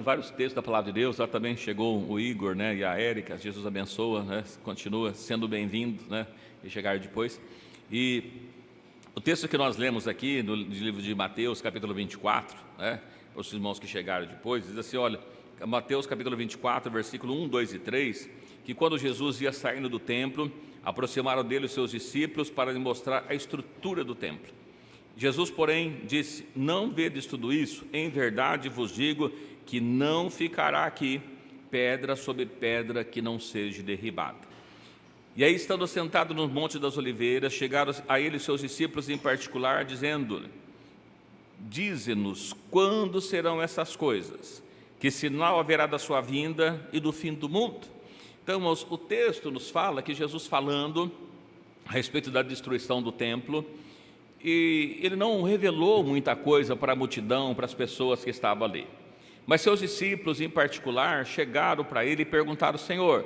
vários textos da Palavra de Deus. Lá também chegou o Igor, né, e a Érica. Jesus abençoa, né, continua sendo bem-vindo, né, e chegar depois. E o texto que nós lemos aqui no livro de Mateus, capítulo 24, né, para os irmãos que chegaram depois, diz assim, olha, Mateus capítulo 24, versículo 1, 2 e 3, que quando Jesus ia saindo do templo, aproximaram dele os seus discípulos para lhe mostrar a estrutura do templo. Jesus, porém, disse, não vedes tudo isso? Em verdade vos digo que não ficará aqui pedra sobre pedra que não seja derribada. E aí, estando sentado no Monte das Oliveiras, chegaram a ele seus discípulos em particular, dizendo-lhe, dize-nos quando serão essas coisas, que sinal haverá da sua vinda e do fim do mundo? Então, irmãos, o texto nos fala que Jesus falando a respeito da destruição do templo, e ele não revelou muita coisa para a multidão, para as pessoas que estavam ali. Mas seus discípulos, em particular, chegaram para ele e perguntaram, Senhor,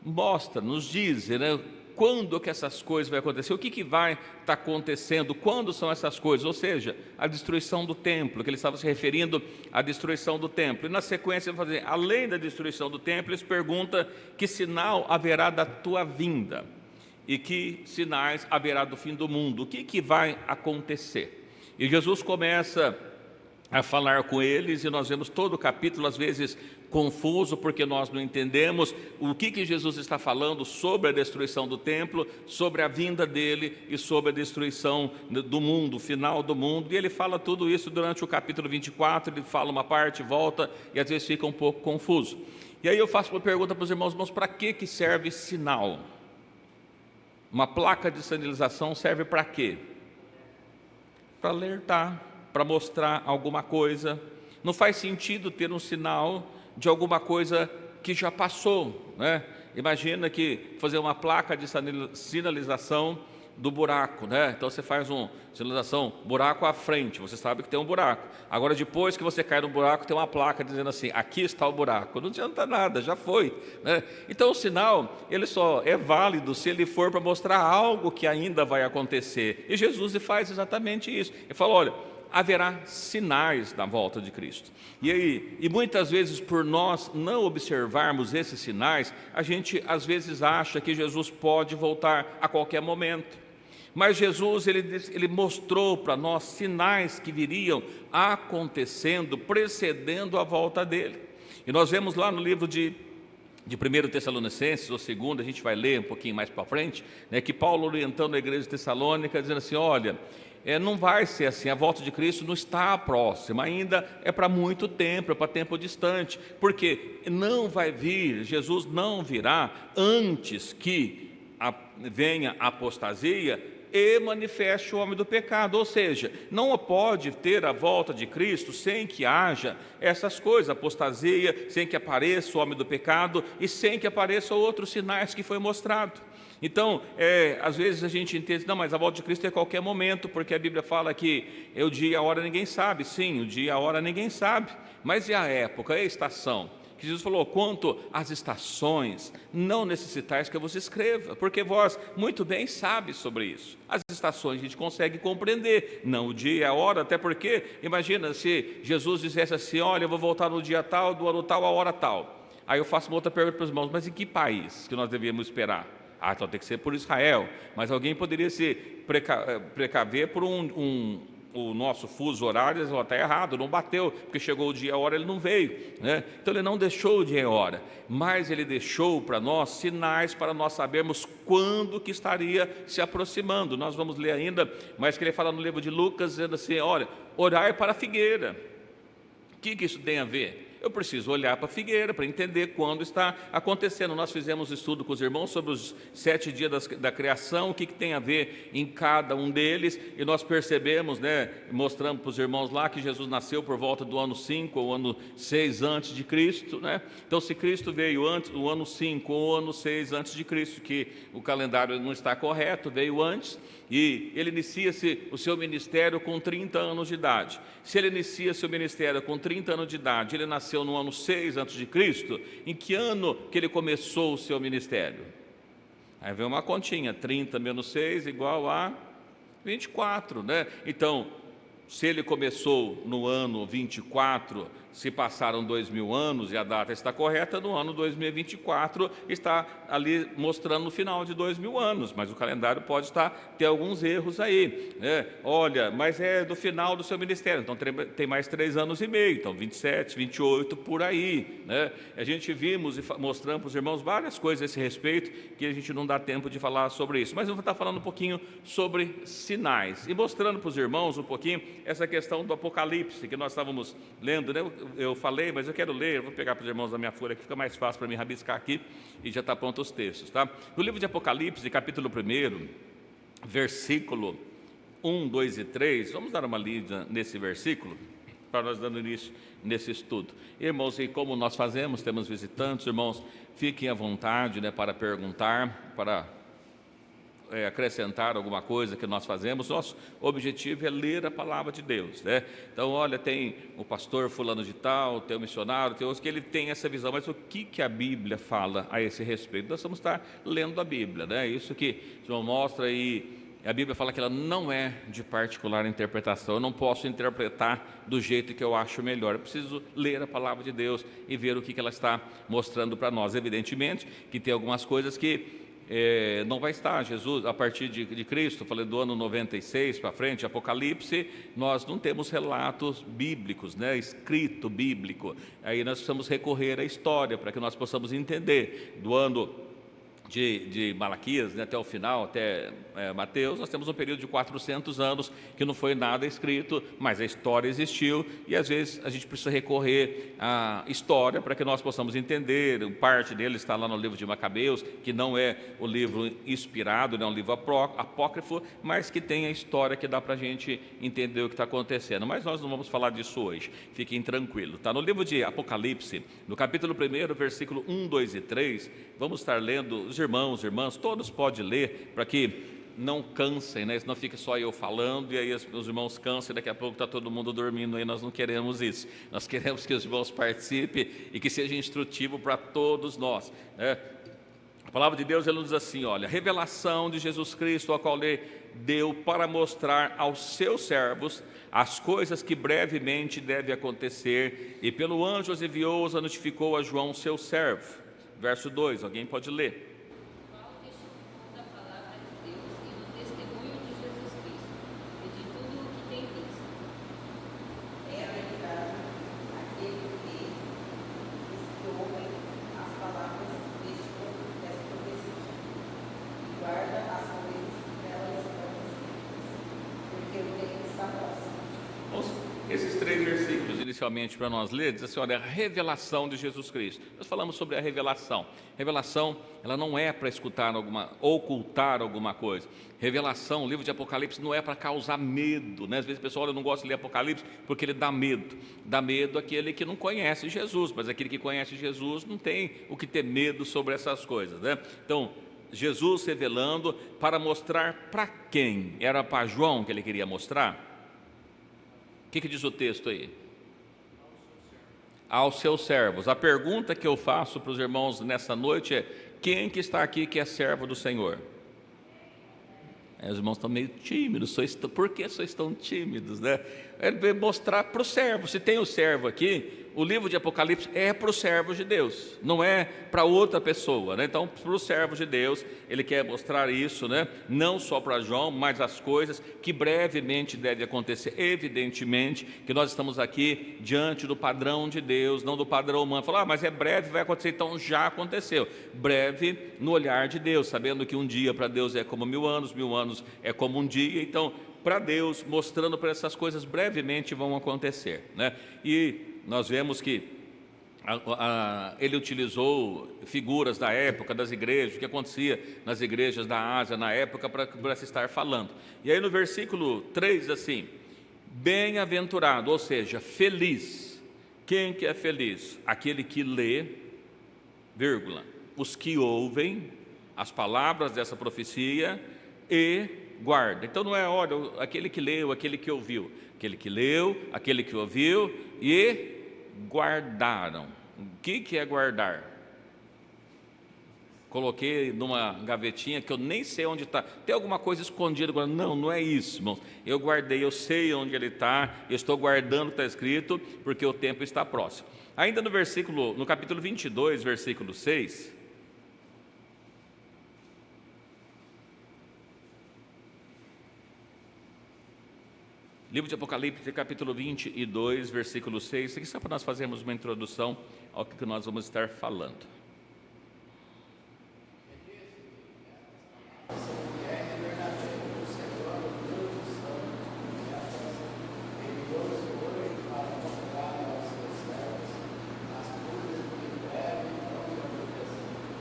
mostra, nos diz, né, quando que essas coisas vão acontecer, o que vai estar acontecendo, quando são essas coisas, ou seja, a destruição do templo, que ele estava se referindo à destruição do templo. E na sequência, além da destruição do templo, eles perguntam que sinal haverá da tua vinda e que sinais haverá do fim do mundo, o que vai acontecer. E Jesus começa a falar com eles, e nós vemos todo o capítulo, às vezes, confuso, porque nós não entendemos o que Jesus está falando sobre a destruição do templo, sobre a vinda dele e sobre a destruição do mundo, o final do mundo. E ele fala tudo isso durante o capítulo 24, ele fala uma parte, volta, e às vezes fica um pouco confuso. E aí eu faço uma pergunta para os irmãos, para que serve sinal? Uma placa de sinalização serve para quê? Para alertar, para mostrar alguma coisa. Não faz sentido ter um sinal de alguma coisa que já passou, né? Imagina que fazer uma placa de sinalização do buraco, né? Então você faz uma sinalização, buraco à frente, você sabe que tem um buraco. Agora, depois que você cai no buraco, tem uma placa dizendo assim, aqui está o buraco. Não adianta nada, já foi, né? Então o sinal, ele só é válido se ele for para mostrar algo que ainda vai acontecer. E Jesus faz exatamente isso. Ele fala, olha, haverá sinais da volta de Cristo. E muitas vezes, por nós não observarmos esses sinais, a gente às vezes acha que Jesus pode voltar a qualquer momento. Mas Jesus, ele mostrou para nós sinais que viriam acontecendo, precedendo a volta dele. E nós vemos lá no livro de 1 Tessalonicenses, ou 2, a gente vai ler um pouquinho mais para frente, né, que Paulo orientando a igreja de Tessalônica, dizendo assim, olha, não vai ser assim, a volta de Cristo não está próxima, ainda é para muito tempo, é para tempo distante, porque não vai vir, Jesus não virá antes que venha a apostasia e manifeste o homem do pecado, ou seja, não pode ter a volta de Cristo sem que haja essas coisas, apostasia, sem que apareça o homem do pecado e sem que apareçam outros sinais que foi mostrado. Então, às vezes a gente entende, não, mas a volta de Cristo é a qualquer momento, porque a Bíblia fala que é o dia e a hora ninguém sabe. Sim, o dia e a hora ninguém sabe, mas e a época, e a estação? Que Jesus falou, quanto às estações, não necessitais que eu vos escreva, porque vós muito bem sabe sobre isso. As estações a gente consegue compreender, não o dia e a hora, até porque, imagina se Jesus dissesse assim, olha, eu vou voltar no dia tal, do ano tal, a hora tal. Aí eu faço uma outra pergunta para os irmãos, mas em que país que nós devíamos esperar? Ah, então tem que ser por Israel, mas alguém poderia se precaver por o nosso fuso horário, está errado, não bateu, porque chegou o dia e a hora, ele não veio, né? Então ele não deixou o dia e a hora, mas ele deixou para nós sinais para nós sabermos quando que estaria se aproximando. Nós vamos ler ainda, mas que ele fala no livro de Lucas, dizendo assim, olha, orai para a figueira. O que isso tem a ver? Eu preciso olhar para a figueira para entender quando está acontecendo. Nós fizemos estudo com os irmãos sobre os 7 dias da criação, o que tem a ver em cada um deles, e nós percebemos, né, mostramos para os irmãos lá que Jesus nasceu por volta do ano 5 ou ano 6 antes de Cristo, né? Então, se Cristo veio antes do ano 5 ou ano 6 antes de Cristo, que o calendário não está correto, veio antes, e ele inicia-se o seu ministério com 30 anos de idade. Se ele inicia seu ministério com 30 anos de idade, ele nasceu no ano 6 a.C., em que ano que ele começou o seu ministério? Aí vem uma continha, 30 menos 6 igual a 24, né? Então, se ele começou no ano 24 se passaram 2000 anos e a data está correta, no ano 2024 está ali mostrando no final de 2000 anos, mas o calendário pode ter alguns erros aí, né? Olha, mas é do final do seu ministério, então tem mais 3 anos e meio, então 27, 28, por aí, né? A gente vimos e mostramos para os irmãos várias coisas a esse respeito, que a gente não dá tempo de falar sobre isso, mas eu vou estar falando um pouquinho sobre sinais, e mostrando para os irmãos um pouquinho essa questão do Apocalipse, que nós estávamos lendo, né? Eu falei, mas eu quero ler, eu vou pegar para os irmãos da minha folha, que fica mais fácil para mim rabiscar aqui, e já está pronto os textos, tá? No livro de Apocalipse, capítulo 1, versículo 1, 2 e 3, vamos dar uma lida nesse versículo, para nós dando início nesse estudo. Irmãos, e como nós fazemos, temos visitantes, irmãos, fiquem à vontade, né, para perguntar, para acrescentar alguma coisa que nós fazemos. Nosso objetivo é ler a palavra de Deus, né? Então, olha, tem o pastor fulano de tal, tem o missionário, tem outros que ele tem essa visão, mas o que a Bíblia fala a esse respeito? Nós vamos estar lendo a Bíblia, né? Isso que o João mostra, e a Bíblia fala que ela não é de particular interpretação. Eu não posso interpretar do jeito que eu acho melhor, eu preciso ler a palavra de Deus e ver o que ela está mostrando para nós. Evidentemente que tem algumas coisas que não vai estar. Jesus, a partir de Cristo, falei do ano 96 para frente, Apocalipse, nós não temos relatos bíblicos, né, escrito bíblico. Aí nós precisamos recorrer à história para que nós possamos entender. Do ano de Malaquias, né, até o final, até Mateus, nós temos um período de 400 anos que não foi nada escrito, mas a história existiu, e às vezes a gente precisa recorrer à história para que nós possamos entender. Parte dele está lá no livro de Macabeus, que não é o livro inspirado, não é um livro apócrifo, mas que tem a história que dá para a gente entender o que está acontecendo. Mas nós não vamos falar disso hoje, fiquem tranquilos. Está no livro de Apocalipse, no capítulo 1, versículo 1, 2 e 3, vamos estar lendo. Os irmãos, irmãs, todos podem ler, para que não cansem, né? Senão fica só eu falando, e aí os irmãos cansam, e daqui a pouco está todo mundo dormindo, aí nós não queremos isso. Nós queremos que os irmãos participem e que seja instrutivo para todos nós, né? A palavra de Deus, ela nos diz assim, olha: revelação de Jesus Cristo, a qual Ele deu para mostrar aos seus servos as coisas que brevemente devem acontecer, e pelo anjo os enviou, a notificou a João, seu servo. Verso 2, alguém pode ler? Esses 3 versículos, inicialmente, para nós ler, diz assim, olha, a revelação de Jesus Cristo. Nós falamos sobre a revelação. Revelação, ela não é para ocultar alguma coisa. Revelação, o livro de Apocalipse, não é para causar medo, né? Às vezes o pessoal, olha, eu não gosto de ler Apocalipse porque ele dá medo. Dá medo aquele que não conhece Jesus, mas aquele que conhece Jesus não tem o que ter medo sobre essas coisas, né? Então, Jesus revelando para mostrar para quem? Era para João que ele queria mostrar? O que diz o texto aí? Aos seus servos. A pergunta que eu faço para os irmãos nessa noite é: quem que está aqui que é servo do Senhor? Os irmãos estão meio tímidos. Por que vocês estão tímidos, né? Ele veio mostrar para o servo. Se tem o servo aqui, o livro de Apocalipse é para os servos de Deus, não é para outra pessoa, né? Então, para os servos de Deus, ele quer mostrar isso, né? Não só para João, mas as coisas que brevemente devem acontecer. Evidentemente que nós estamos aqui diante do padrão de Deus, não do padrão humano. Falar, mas é breve, vai acontecer. Então já aconteceu. Breve no olhar de Deus, sabendo que um dia para Deus é como 1000 anos, 1000 anos é como um dia. Então, para Deus, mostrando para essas coisas brevemente vão acontecer, né? E nós vemos que ele utilizou figuras da época das igrejas, o que acontecia nas igrejas da Ásia na época, para se estar falando. E aí no versículo 3, assim: bem-aventurado, ou seja, feliz. Quem que é feliz? Aquele que lê, vírgula, os que ouvem as palavras dessa profecia e guarda. Então não é, olha, aquele que leu, aquele que ouviu. Aquele que leu, aquele que ouviu e guardaram. O que é guardar? coloquei numa gavetinha que eu nem sei onde está. Tem alguma coisa escondida agora? Não, não é isso, irmãos. Eu guardei, eu sei onde ele está, eu estou guardando o que está escrito, porque o tempo está próximo. Ainda no capítulo 22, versículo 6... Livro de Apocalipse, capítulo 22, versículo 6. Isso aqui só para nós fazermos uma introdução ao que nós vamos estar falando.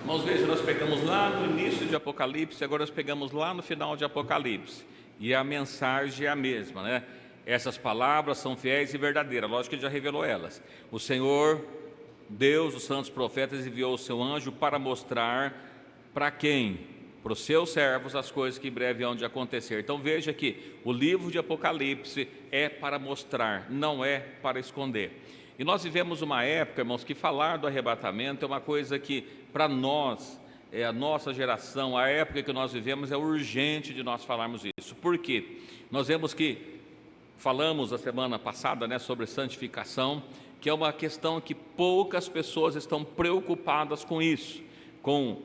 Irmãos, vejam, nós pegamos lá no início de Apocalipse, agora nós pegamos lá no final de Apocalipse. E a mensagem é a mesma, né? Essas palavras são fiéis e verdadeiras, lógico que ele já revelou elas. O Senhor, Deus, os santos profetas, enviou o seu anjo para mostrar para quem? Para os seus servos as coisas que em breve hão de acontecer. Então veja que o livro de Apocalipse é para mostrar, não é para esconder. E nós vivemos uma época, irmãos, que falar do arrebatamento é uma coisa que para nós, a nossa geração, a época que nós vivemos, é urgente de nós falarmos isso. Por quê? Nós vemos que falamos a semana passada, né, sobre santificação, que é uma questão que poucas pessoas estão preocupadas com isso, com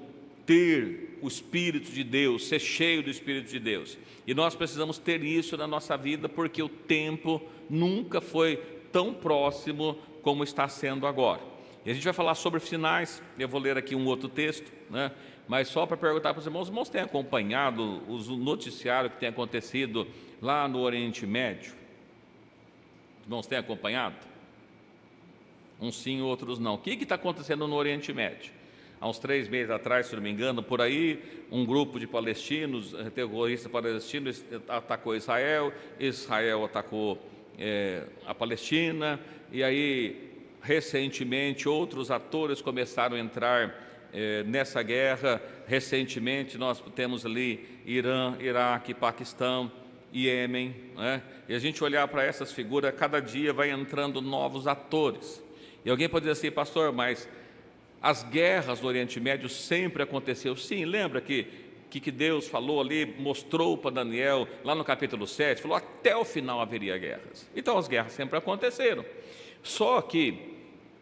ter o Espírito de Deus, ser cheio do Espírito de Deus. E nós precisamos ter isso na nossa vida, porque o tempo nunca foi tão próximo como está sendo agora. E a gente vai falar sobre sinais. Eu vou ler aqui um outro texto, né? Mas só para perguntar para os irmãos têm acompanhado o noticiário que tem acontecido lá no Oriente Médio? Os irmãos têm acompanhado? Uns sim, outros não. O que está acontecendo no Oriente Médio? Há uns 3 meses atrás, se não me engano, por aí, um grupo de palestinos, terroristas palestinos, atacou Israel, Israel atacou a Palestina, e aí, recentemente, outros atores começaram a entrar nessa guerra. Recentemente, nós temos ali Irã, Iraque, Paquistão, Iêmen, né? E a gente olhar para essas figuras, cada dia vai entrando novos atores. E alguém pode dizer assim: pastor, mas as guerras do Oriente Médio sempre aconteceu. Sim, lembra que Deus falou ali, mostrou para Daniel, lá no capítulo 7, falou até o final haveria guerras. Então as guerras sempre aconteceram. Só que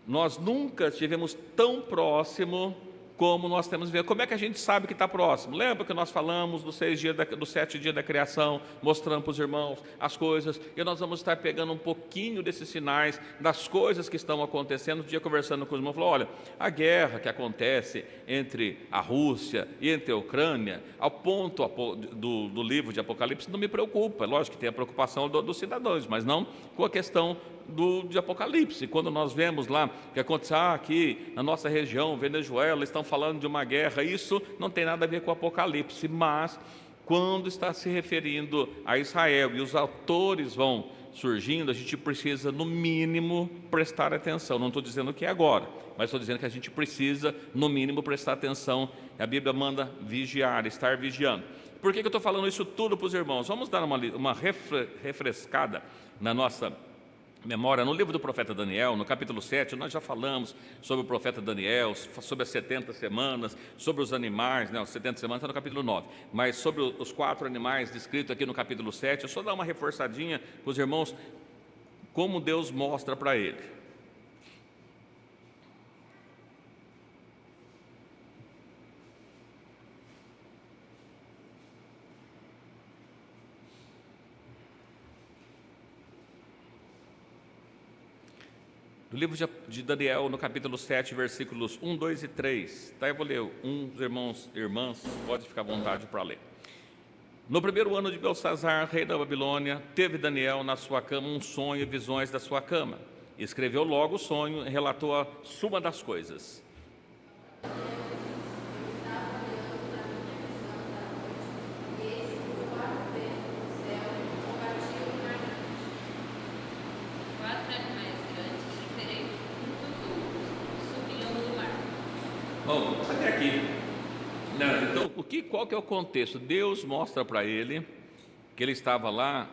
nós nunca estivemos tão próximo como nós temos ver. Como é que a gente sabe que está próximo? Lembra que nós falamos dos 7 dias da criação, mostrando para os irmãos as coisas, e nós vamos estar pegando um pouquinho desses sinais, das coisas que estão acontecendo. Um dia, conversando com os irmãos, falou: olha, a guerra que acontece entre a Rússia e entre a Ucrânia, ao ponto do livro de Apocalipse, não me preocupa. Lógico que tem a preocupação dos cidadãos, mas não com a questão de Apocalipse. Quando nós vemos lá que aconteceu aqui na nossa região, Venezuela, estão falando de uma guerra, isso não tem nada a ver com o Apocalipse, mas quando está se referindo a Israel e os autores vão surgindo, a gente precisa, no mínimo, prestar atenção. Não estou dizendo que é agora, mas estou dizendo que a gente precisa, no mínimo, prestar atenção. A Bíblia manda vigiar, estar vigiando. Por que eu estou falando isso tudo para os irmãos? Vamos dar uma refrescada na nossa memória. No livro do profeta Daniel, no capítulo 7, nós já falamos sobre o profeta Daniel, sobre as 70 semanas, sobre os animais, né? Os 70 semanas está no capítulo 9, mas sobre os 4 animais descritos aqui no capítulo 7, eu só dar uma reforçadinha para os irmãos, como Deus mostra para ele. No livro de Daniel, no capítulo 7, versículos 1, 2 e 3. Tá, eu vou ler uns irmãos e irmãs, pode ficar à vontade para ler. No primeiro ano de Belsazar, rei da Babilônia, teve Daniel na sua cama um sonho e visões da sua cama. Escreveu logo o sonho e relatou a suma das coisas. Bom, até aqui. Então, qual que é o contexto? Deus mostra para ele que ele estava lá,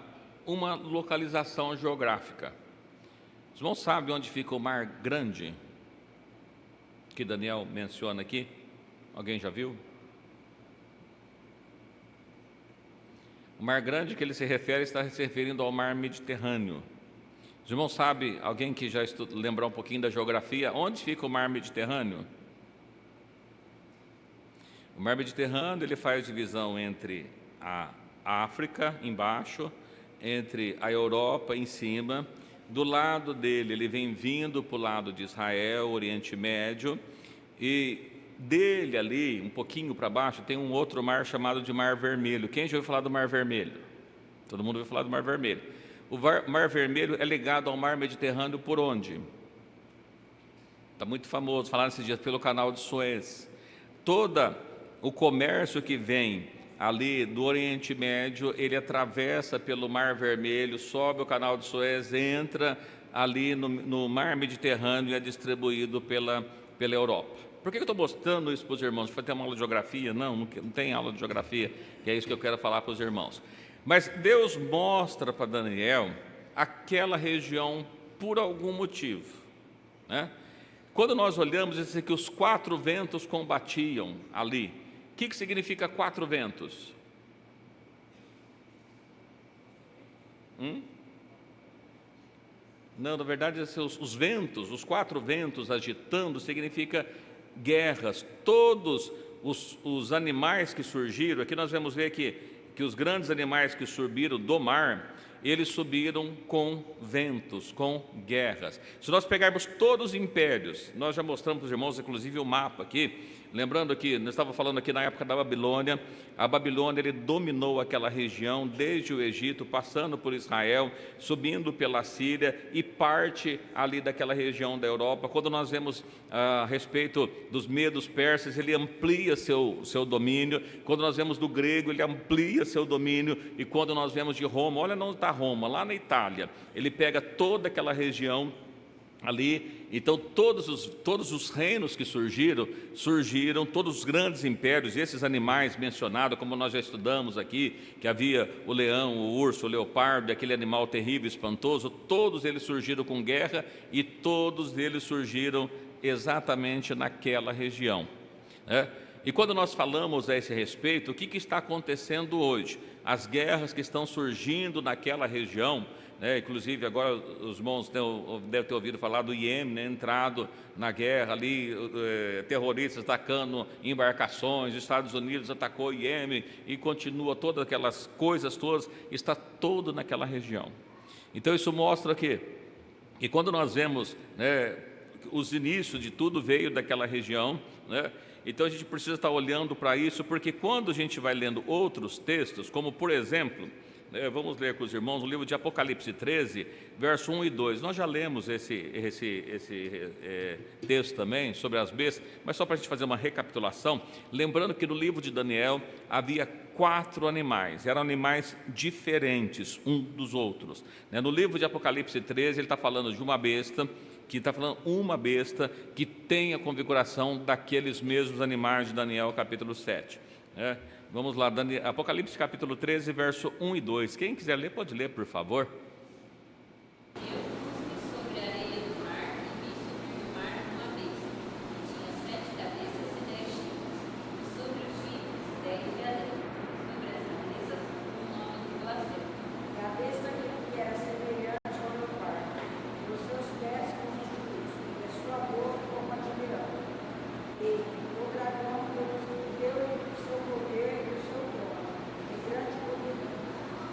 uma localização geográfica. Os irmãos sabem onde fica o Mar Grande, que Daniel menciona aqui? Alguém já viu? O mar grande que ele se refere está se referindo ao mar Mediterrâneo. Os irmãos sabem, alguém que já lembrar um pouquinho da geografia, onde fica o mar Mediterrâneo? O mar Mediterrâneo ele faz divisão entre a África embaixo, entre a Europa em cima. Do lado dele ele vem vindo para o lado de Israel, Oriente Médio, e dele ali, um pouquinho para baixo, tem um outro mar chamado de Mar Vermelho. Quem já ouviu falar do Mar Vermelho? Todo mundo ouviu falar do Mar Vermelho. O Mar Vermelho é ligado ao Mar Mediterrâneo por onde? Está muito famoso, falaram esses dias, pelo Canal de Suez. Todo o comércio que vem ali do Oriente Médio, ele atravessa pelo Mar Vermelho, sobe o Canal de Suez, entra ali no Mar Mediterrâneo e é distribuído pela Europa. Por que eu estou mostrando isso para os irmãos? Vai ter uma aula de geografia? Não tem aula de geografia, que é isso que eu quero falar para os irmãos. Mas Deus mostra para Daniel aquela região por algum motivo, né? Quando nós olhamos, diz que os 4 ventos combatiam ali. O que significa 4 ventos? Não, na verdade, os ventos, os 4 ventos agitando, significa guerras. Todos os animais que surgiram, aqui nós vamos ver que os grandes animais que subiram do mar, eles subiram com ventos, com guerras. Se nós pegarmos todos os impérios, nós já mostramos para os irmãos, inclusive o mapa aqui, lembrando que nós estávamos falando aqui na época da Babilônia, a Babilônia ele dominou aquela região desde o Egito, passando por Israel, subindo pela Síria e parte ali daquela região da Europa. Quando nós vemos a respeito dos medos persas, ele amplia seu domínio. Quando nós vemos do grego, ele amplia seu domínio. E quando nós vemos de Roma, olha onde está Roma, lá na Itália, ele pega toda aquela região ali. Então todos os reinos que surgiram, todos os grandes impérios, e esses animais mencionados, como nós já estudamos aqui, que havia o leão, o urso, o leopardo, aquele animal terrível, espantoso, todos eles surgiram com guerra e todos eles surgiram exatamente naquela região, né? E quando nós falamos a esse respeito, o que está acontecendo hoje? As guerras que estão surgindo naquela região, né? Inclusive agora os irmãos devem ter ouvido falar do Iêmen, né? Entrado na guerra ali, terroristas atacando embarcações, os Estados Unidos atacou o Iêmen e continua todas aquelas coisas todas, está todo naquela região. Então isso mostra que quando nós vemos, né, os inícios de tudo veio daquela região, né? Então a gente precisa estar olhando para isso, porque quando a gente vai lendo outros textos, como por exemplo, vamos ler com os irmãos o livro de Apocalipse 13, verso 1 e 2. Nós já lemos esse texto também, sobre as bestas, mas só para a gente fazer uma recapitulação, lembrando que no livro de Daniel havia 4 animais, eram animais diferentes um dos outros. No livro de Apocalipse 13, ele está falando de uma besta, que está falando uma besta que tem a configuração daqueles mesmos animais de Daniel capítulo 7. Vamos lá, Apocalipse capítulo 13, verso 1 e 2. Quem quiser ler, pode ler, por favor.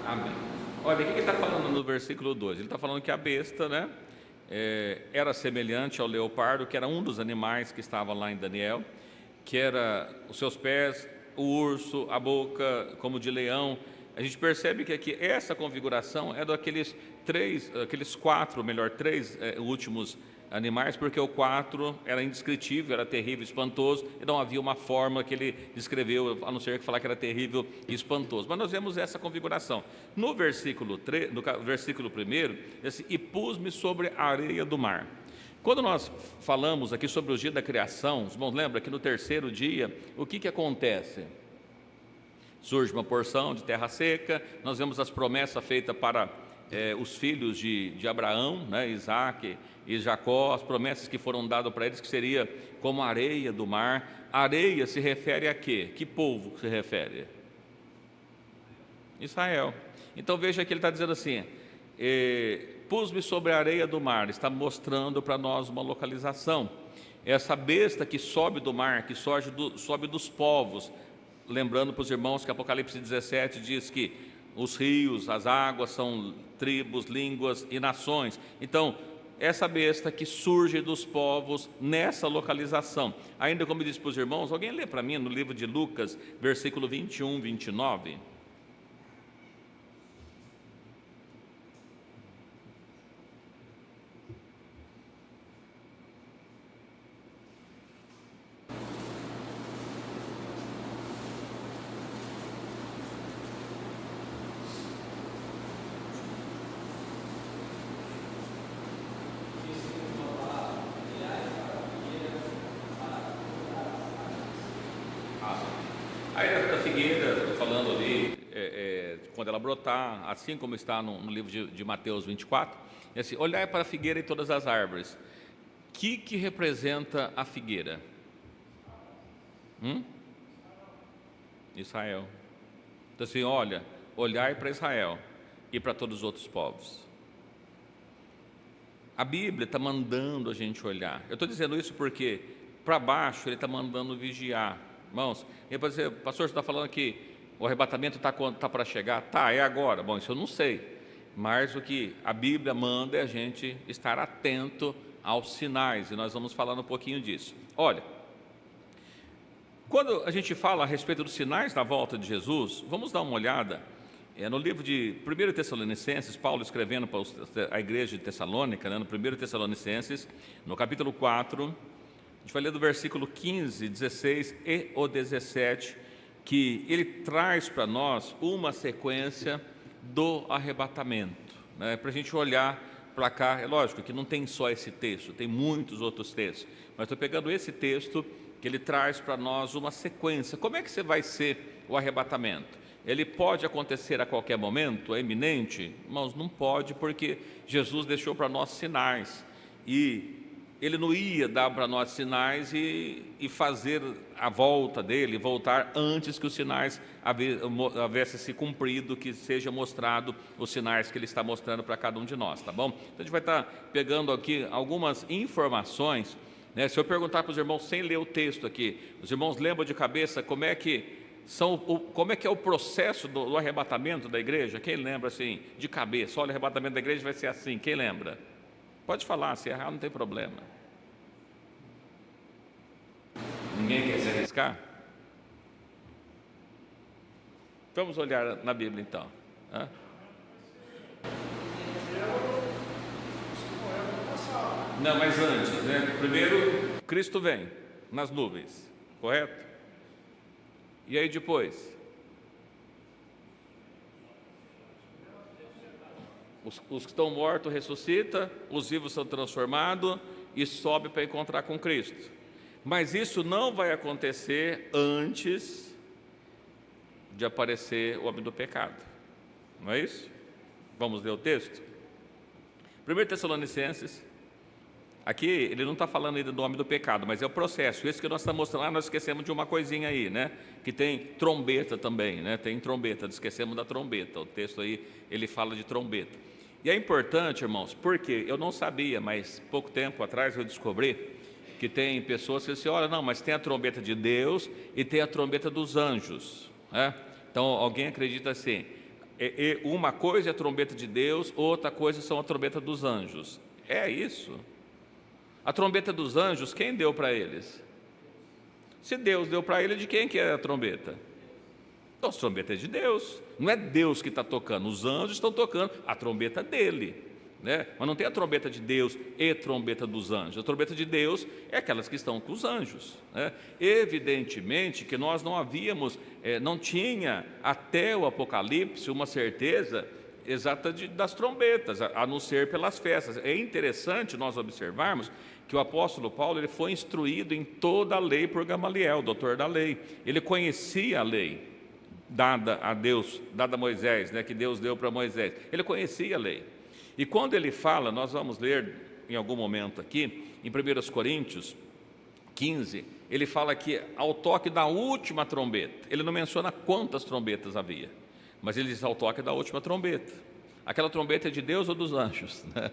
Amém. Olha, o que ele está falando no versículo 2? Ele está falando que a besta, né, era semelhante ao leopardo, que era um dos animais que estava lá em Daniel, que era os seus pés, o urso, a boca como de leão. A gente percebe que aqui essa configuração é daqueles três últimos animais, porque o 4 era indescritível, era terrível, espantoso, e não havia uma forma que ele descreveu, a não ser que falar que era terrível e espantoso. Mas nós vemos essa configuração. No versículo 1, assim, e pus-me sobre a areia do mar. Quando nós falamos aqui sobre o dia da criação, os irmãos lembram que no 3º dia, o que acontece? Surge uma porção de terra seca, nós vemos as promessas feitas para os filhos de Abraão, né, Isaac e Jacó, as promessas que foram dadas para eles, que seria como a areia do mar. Areia se refere a quê? Que povo se refere? Israel. Então veja que ele está dizendo assim: pus-me sobre a areia do mar, está mostrando para nós uma localização. Essa besta que sobe do mar, que sobe dos povos, lembrando para os irmãos que Apocalipse 17 diz que os rios, as águas são tribos, línguas e nações. Então, essa besta que surge dos povos nessa localização. Ainda como disse para os irmãos, alguém lê para mim no livro de Lucas, versículo 21, 29. Aí a figueira, falando ali, quando ela brotar, assim como está no livro de Mateus 24, é assim: olhai para a figueira e todas as árvores. O que representa a figueira? Israel. Então assim, olhai para Israel e para todos os outros povos. A Bíblia está mandando a gente olhar. Eu estou dizendo isso porque para baixo ele está mandando vigiar. Irmãos, e para dizer, pastor, você está falando que o arrebatamento está para chegar? Tá, é agora. Bom, isso eu não sei. Mas o que a Bíblia manda é a gente estar atento aos sinais, e nós vamos falar um pouquinho disso. Olha, quando a gente fala a respeito dos sinais da volta de Jesus, vamos dar uma olhada no livro de 1 Tessalonicenses, Paulo escrevendo para a igreja de Tessalônica, no 1 Tessalonicenses, no capítulo 4, a gente vai ler do versículo 15, 16 e o 17, que ele traz para nós uma sequência do arrebatamento, né, para a gente olhar para cá. É lógico que não tem só esse texto, tem muitos outros textos, mas estou pegando esse texto que ele traz para nós uma sequência. Como é que vai ser o arrebatamento? Ele pode acontecer a qualquer momento? É iminente? Irmãos, não pode, porque Jesus deixou para nós sinais, e ele não ia dar para nós sinais e fazer a volta dele, voltar antes que os sinais havessem se cumprido, que seja mostrado os sinais que ele está mostrando para cada um de nós, tá bom? Então a gente vai estar pegando aqui algumas informações, né? Se eu perguntar para os irmãos sem ler o texto aqui, os irmãos lembram de cabeça como é que é o processo do arrebatamento da igreja? Quem lembra assim de cabeça? Olha, o arrebatamento da igreja vai ser assim. Quem lembra? Pode falar, se errar não tem problema. Ninguém quer se arriscar? Vamos olhar na Bíblia então. Não, mas antes, né? Primeiro, Cristo vem nas nuvens, correto? E aí depois? Os que estão mortos ressuscitam, os vivos são transformados e sobe para encontrar com Cristo. Mas isso não vai acontecer antes de aparecer o homem do pecado. Não é isso? Vamos ler o texto? 1 Tessalonicenses, aqui ele não está falando ainda do homem do pecado, mas é o processo. Isso que nós estamos mostrando, nós esquecemos de uma coisinha aí, né? Que tem trombeta também, né? Tem trombeta, esquecemos da trombeta. O texto aí, ele fala de trombeta. E é importante, irmãos, porque eu não sabia, mas pouco tempo atrás eu descobri que tem pessoas que dizem: olha, não, mas tem a trombeta de Deus e tem a trombeta dos anjos, né? Então alguém acredita assim, uma coisa é a trombeta de Deus, outra coisa são a trombeta dos anjos. É isso? A trombeta dos anjos, quem deu para eles? Se Deus deu para ele, de quem que é a trombeta? Então, a trombeta é de Deus, não é Deus que está tocando, os anjos estão tocando a trombeta dele, né? Mas não tem a trombeta de Deus e a trombeta dos anjos. A trombeta de Deus é aquelas que estão com os anjos, né? Evidentemente que nós não tinha até o Apocalipse uma certeza exata das trombetas, a não ser pelas festas. É interessante nós observarmos que o apóstolo Paulo ele foi instruído em toda a lei por Gamaliel, doutor da lei. Ele conhecia a lei, dada a Deus, dada a Moisés, né, que Deus deu para Moisés. Ele conhecia a lei. E quando ele fala, nós vamos ler em algum momento aqui, em 1 Coríntios 15, ele fala que ao toque da última trombeta, ele não menciona quantas trombetas havia, mas ele diz ao toque da última trombeta. Aquela trombeta é de Deus ou dos anjos? Né?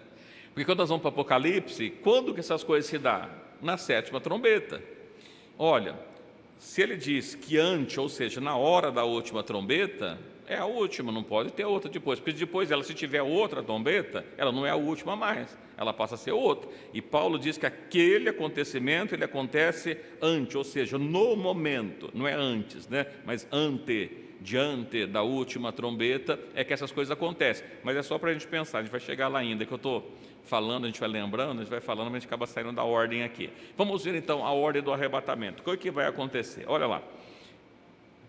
Porque quando nós vamos para o Apocalipse, quando que essas coisas se dão? Na 7ª trombeta. Olha, se ele diz que antes, ou seja, na hora da última trombeta, é a última, não pode ter outra depois, porque depois ela, se tiver outra trombeta, ela não é a última mais, ela passa a ser outra. E Paulo diz que aquele acontecimento, ele acontece antes, ou seja, no momento, não é antes, né? Mas diante da última trombeta, é que essas coisas acontecem. Mas é só para a gente pensar, a gente vai chegar lá ainda, que eu estou falando, a gente vai lembrando, a gente vai falando, mas a gente acaba saindo da ordem aqui. Vamos ver então a ordem do arrebatamento. O que vai acontecer? Olha lá.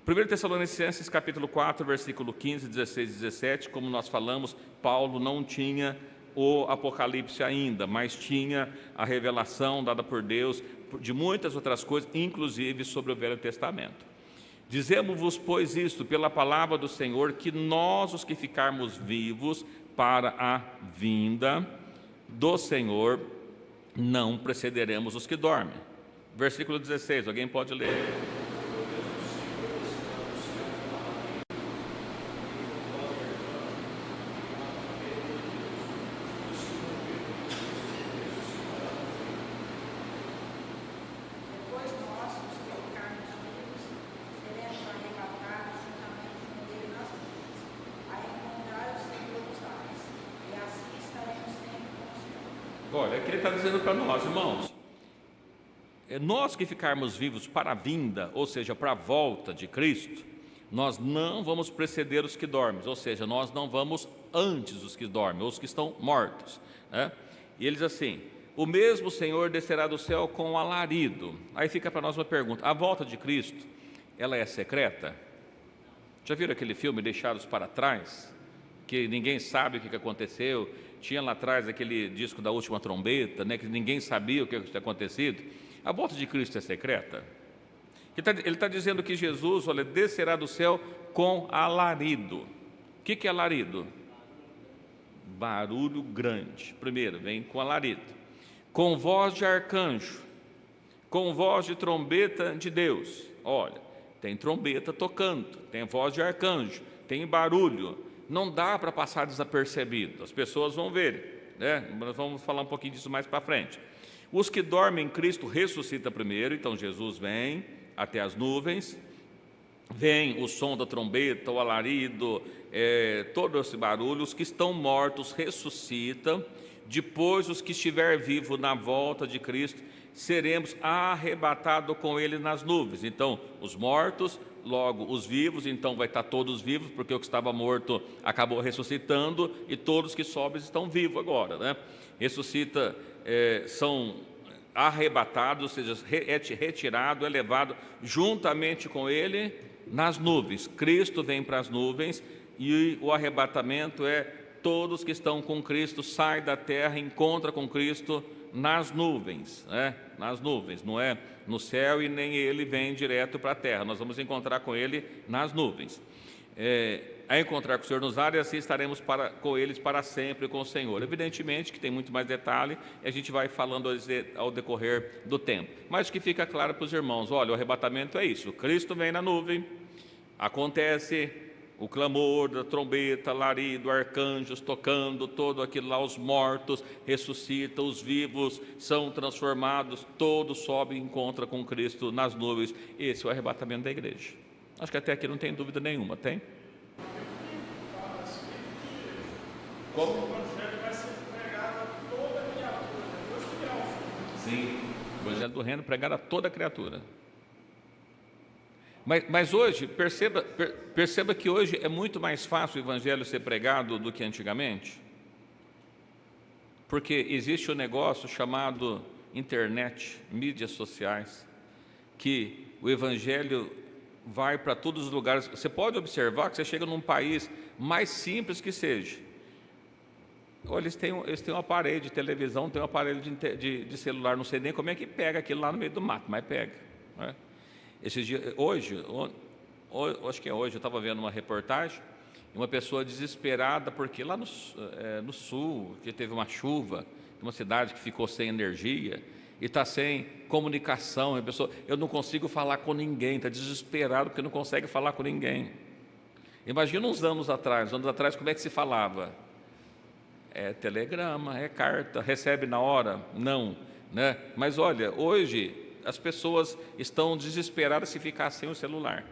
1 Tessalonicenses capítulo 4, versículo 15, 16 e 17, como nós falamos, Paulo não tinha o Apocalipse ainda, mas tinha a revelação dada por Deus de muitas outras coisas, inclusive sobre o Velho Testamento. Dizemos-vos, pois, isto, pela palavra do Senhor, que nós, os que ficarmos vivos para a vinda do Senhor, não precederemos os que dormem. Versículo 16, alguém pode ler? Olha, aqui ele está dizendo para nós, irmãos, nós que ficarmos vivos para a vinda, ou seja, para a volta de Cristo, nós não vamos preceder os que dormem, ou seja, nós não vamos antes dos que dormem, ou os que estão mortos, né? E ele diz assim, o mesmo Senhor descerá do céu com alarido. Aí fica para nós uma pergunta, a volta de Cristo, ela é secreta? Já viram aquele filme Deixados para Trás? Que ninguém sabe o que aconteceu, tinha lá atrás aquele disco da última trombeta, né, que ninguém sabia o que tinha acontecido. A volta de Cristo é secreta? Ele está dizendo que Jesus, olha, descerá do céu com alarido. O que é alarido? Barulho grande. Primeiro, vem com alarido. Com voz de arcanjo, com voz de trombeta de Deus. Olha, tem trombeta tocando, tem voz de arcanjo, tem barulho. Não dá para passar desapercebido, as pessoas vão ver, né? Nós vamos falar um pouquinho disso mais para frente. Os que dormem em Cristo ressuscitam primeiro, então Jesus vem até as nuvens, vem o som da trombeta, o alarido, todo esse barulho. Os que estão mortos ressuscitam, depois os que estiver vivo na volta de Cristo, seremos arrebatados com Ele nas nuvens. Então, os mortos, logo os vivos, então vai estar todos vivos, porque o que estava morto acabou ressuscitando, e todos que sobem estão vivos agora, né? Ressuscita, são arrebatados, ou seja, retirado, elevado juntamente com Ele nas nuvens. Cristo vem para as nuvens, e o arrebatamento é todos que estão com Cristo, saem da terra, encontram com Cristo nas nuvens, né? Nas nuvens, não é no céu, e nem ele vem direto para a terra, nós vamos encontrar com ele nas nuvens. A encontrar com o Senhor nos ares, assim estaremos com eles para sempre com o Senhor. Evidentemente que tem muito mais detalhe, e a gente vai falando ao decorrer do tempo, mas que fica claro para os irmãos, olha, o arrebatamento é isso, Cristo vem na nuvem, acontece o clamor da trombeta, alarido, arcanjos tocando, todo aquilo lá, os mortos ressuscitam, os vivos são transformados, todos sobem e encontram com Cristo nas nuvens. Esse é o arrebatamento da igreja. Acho que até aqui não tem dúvida nenhuma, tem? Como? O evangelho vai ser pregado a toda criatura. Sim, o evangelho do reino pregado a toda criatura. Mas hoje, perceba que hoje é muito mais fácil o evangelho ser pregado do que antigamente, porque existe um negócio chamado internet, mídias sociais, que o evangelho vai para todos os lugares. Você pode observar que você chega num país mais simples que seja, olha, eles têm um aparelho de televisão, tem um aparelho de celular, não sei nem como é que pega aquilo lá no meio do mato, mas pega, né? Esses dias, acho que é hoje, eu estava vendo uma reportagem, uma pessoa desesperada, porque lá no sul, que teve uma chuva, uma cidade que ficou sem energia, e está sem comunicação, a pessoa, eu não consigo falar com ninguém, está desesperado porque não consegue falar com ninguém. Imagina uns anos atrás, como é que se falava? É telegrama, é carta, recebe na hora? Não, né? Mas olha, hoje as pessoas estão desesperadas se ficar sem o celular.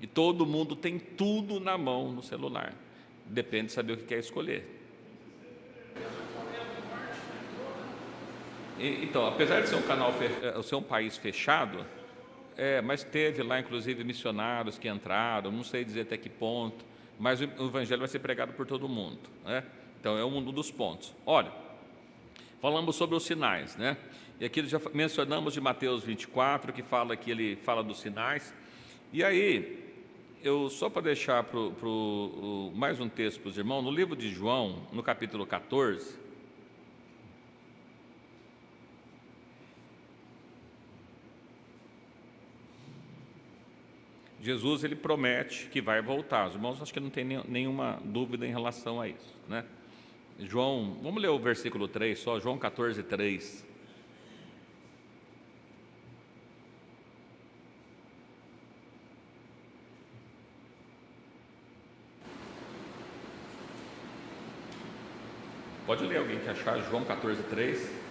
E todo mundo tem tudo na mão no celular. Depende de saber o que quer escolher. Então, apesar de ser ser um país fechado, mas teve lá, inclusive, missionários que entraram, não sei dizer até que ponto, mas o evangelho vai ser pregado por todo mundo, né? Então, é um dos pontos. Olha, falamos sobre os sinais, né? E aqui já mencionamos de Mateus 24, que fala que ele fala dos sinais. E aí, só para deixar mais um texto para os irmãos, no livro de João, no capítulo 14, Jesus ele promete que vai voltar. Os irmãos, acho que não tem nenhuma dúvida em relação a isso, né? João, vamos ler o versículo 3 só, João 14, 3. Pode ler, alguém que achar, João 14, 3.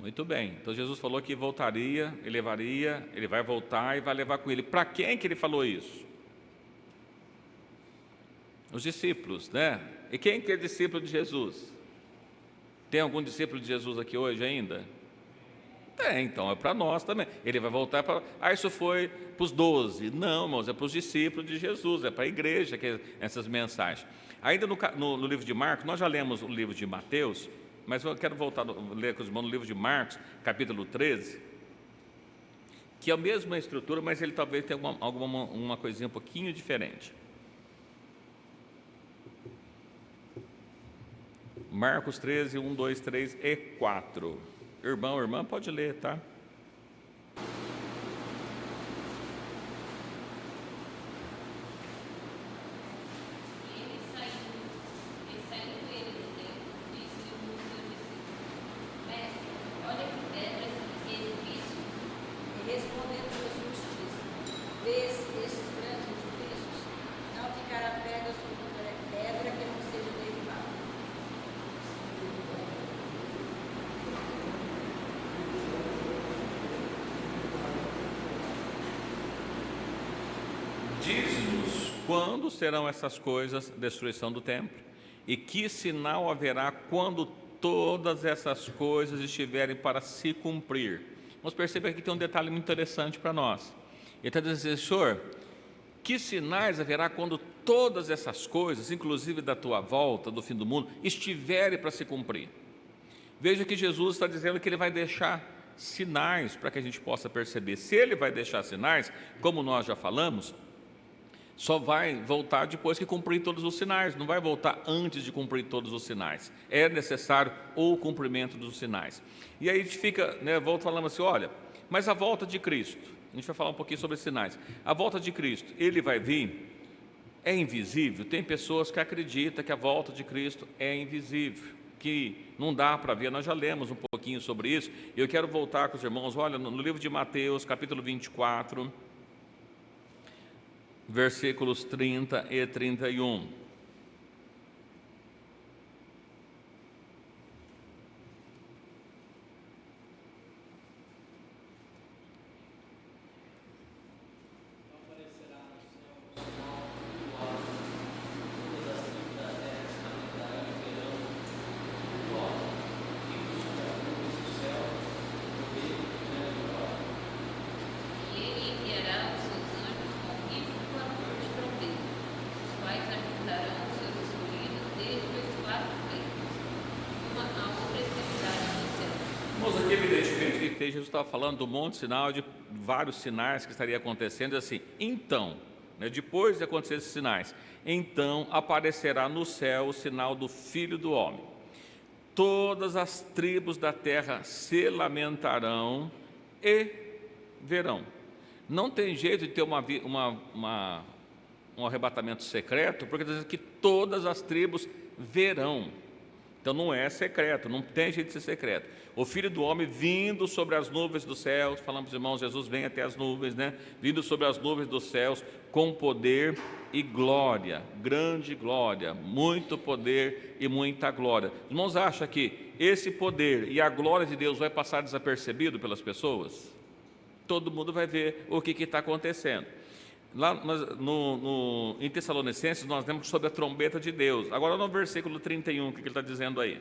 Muito bem, então Jesus falou que voltaria, ele levaria, ele vai voltar e vai levar com ele. Para quem que ele falou isso? Os discípulos, né? E quem que é discípulo de Jesus? Tem algum discípulo de Jesus aqui hoje ainda? Tem, então é para nós também. Ele vai voltar para... isso foi para os 12. Não, irmãos, é para os discípulos de Jesus, é para a igreja, essas mensagens. Ainda no livro de Marcos, nós já lemos o livro de Mateus, mas eu quero voltar a ler com os irmãos no livro de Marcos, capítulo 13, que é a mesma estrutura, mas ele talvez tenha uma coisinha um pouquinho diferente. Marcos 13, 1, 2, 3 e 4. Irmão, irmã, pode ler, tá? Diz-nos quando serão essas coisas, destruição do templo, e que sinal haverá quando todas essas coisas estiverem para se cumprir. Vamos perceber que tem um detalhe muito interessante para nós. Ele está dizendo, Senhor, que sinais haverá quando todas essas coisas, inclusive da tua volta, do fim do mundo, estiverem para se cumprir? Veja que Jesus está dizendo que ele vai deixar sinais para que a gente possa perceber. Se ele vai deixar sinais, como nós já falamos, só vai voltar depois que cumprir todos os sinais, não vai voltar antes de cumprir todos os sinais. É necessário o cumprimento dos sinais. E aí a gente fica, volta falando assim, olha, mas a volta de Cristo, a gente vai falar um pouquinho sobre sinais. A volta de Cristo, ele vai vir, é invisível? Tem pessoas que acreditam que a volta de Cristo é invisível, que não dá para ver, nós já lemos um pouquinho sobre isso, e eu quero voltar com os irmãos, olha, no livro de Mateus, capítulo 24, versículos 30 e 31. Aqui, evidentemente, que Jesus estava falando do monte de sinal, de vários sinais que estaria acontecendo, assim, então, né, depois de acontecer esses sinais, então aparecerá no céu o sinal do Filho do Homem. Todas as tribos da terra se lamentarão e verão. Não tem jeito de ter um arrebatamento secreto, porque está dizendo que todas as tribos verão. Então não é secreto, não tem jeito de ser secreto. O Filho do Homem vindo sobre as nuvens dos céus, falamos para os irmãos, Jesus vem até as nuvens, né? Vindo sobre as nuvens dos céus com poder e glória, grande glória, muito poder e muita glória. Os irmãos acham que esse poder e a glória de Deus vai passar desapercebido pelas pessoas? Todo mundo vai ver o que está acontecendo. Lá em Tessalonicenses nós lemos sobre a trombeta de Deus. Agora no versículo 31, o que ele está dizendo aí?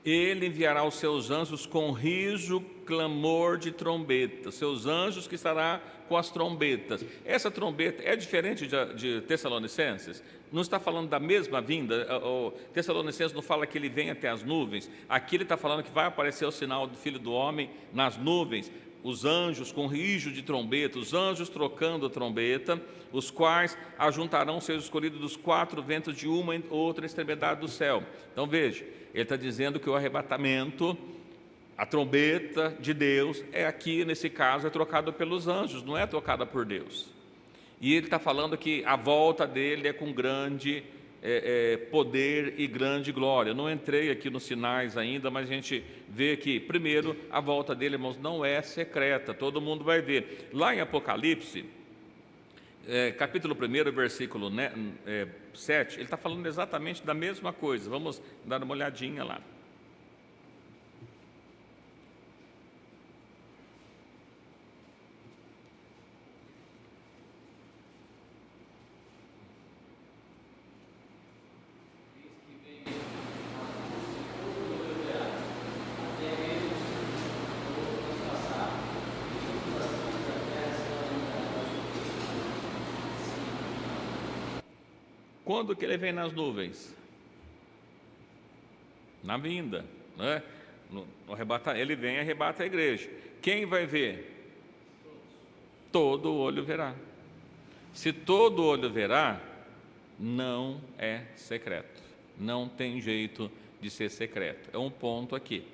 Ele enviará os seus anjos com rijo, clamor de trombeta. Seus anjos que estará com as trombetas. Essa trombeta é diferente de Tessalonicenses? Não está falando da mesma vinda? O Tessalonicenses não fala que ele vem até as nuvens. Aqui ele está falando que vai aparecer o sinal do Filho do Homem nas nuvens. Os anjos com rijo de trombeta, os anjos trocando a trombeta, os quais ajuntarão seus escolhidos dos quatro ventos de uma ou outra extremidade do céu. Então veja, ele está dizendo que o arrebatamento, a trombeta de Deus, aqui nesse caso é trocada pelos anjos, não é trocada por Deus. E ele está falando que a volta dele é com grande poder e grande glória. Não entrei aqui nos sinais ainda, mas a gente vê que, primeiro, a volta dele, irmãos, não é secreta, todo mundo vai ver. Lá em Apocalipse, capítulo 1, versículo 7, ele está falando exatamente da mesma coisa. Vamos dar uma olhadinha lá. Quando que ele vem nas nuvens? Na vinda, né? No arrebatamento, ele vem e arrebata a igreja. Quem vai ver? Todo olho verá. Se todo olho verá, não é secreto. Não tem jeito de ser secreto. É um ponto aqui.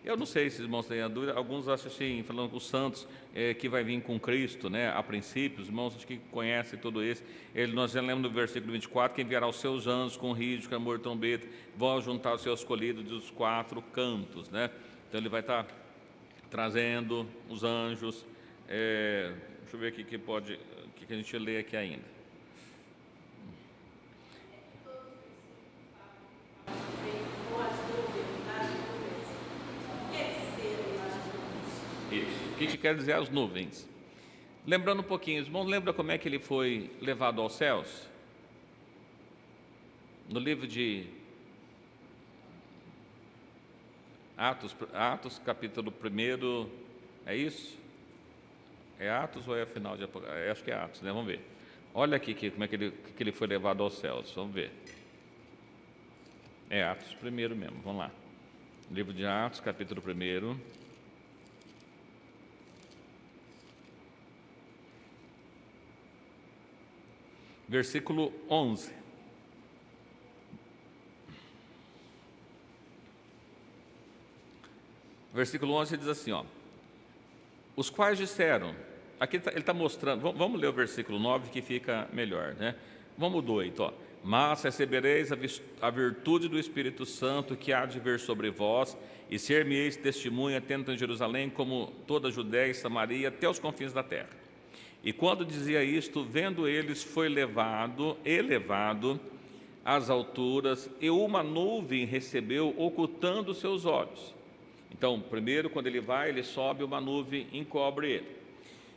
Eu não sei se os irmãos têm a dúvida, alguns acham assim, falando com os santos, que vai vir com Cristo, né, a princípio, os irmãos acho que conhecem tudo isso. Nós já lemos no versículo 24, que enviará os seus anjos com rijo, clamor, trombeta, vão juntar os seus escolhidos dos quatro cantos, né? Então ele vai estar trazendo os anjos, deixa eu ver aqui o que a gente lê aqui ainda. O que quer dizer as nuvens? Lembrando um pouquinho, os irmãos, lembra como é que ele foi levado aos céus? No livro de Atos capítulo 1, é isso? É Atos ou é a final de Apocalipse? Acho que é Atos, né? Vamos ver. Olha aqui como é que ele foi levado aos céus, vamos ver. É Atos 1 mesmo, vamos lá. Livro de Atos, capítulo 1. Versículo 11. Versículo 11 diz assim, ó: os quais disseram, aqui ele está mostrando, vamos ler o versículo 9 que fica melhor, né? Vamos do 8, ó. Mas recebereis a virtude do Espírito Santo que há de vir sobre vós, e ser-me-eis testemunha tanto em Jerusalém como toda a Judéia e Samaria, até os confins da terra. E quando dizia isto, vendo eles, foi elevado às alturas, e uma nuvem recebeu, ocultando seus olhos. Então, primeiro, quando ele vai, ele sobe, uma nuvem encobre ele.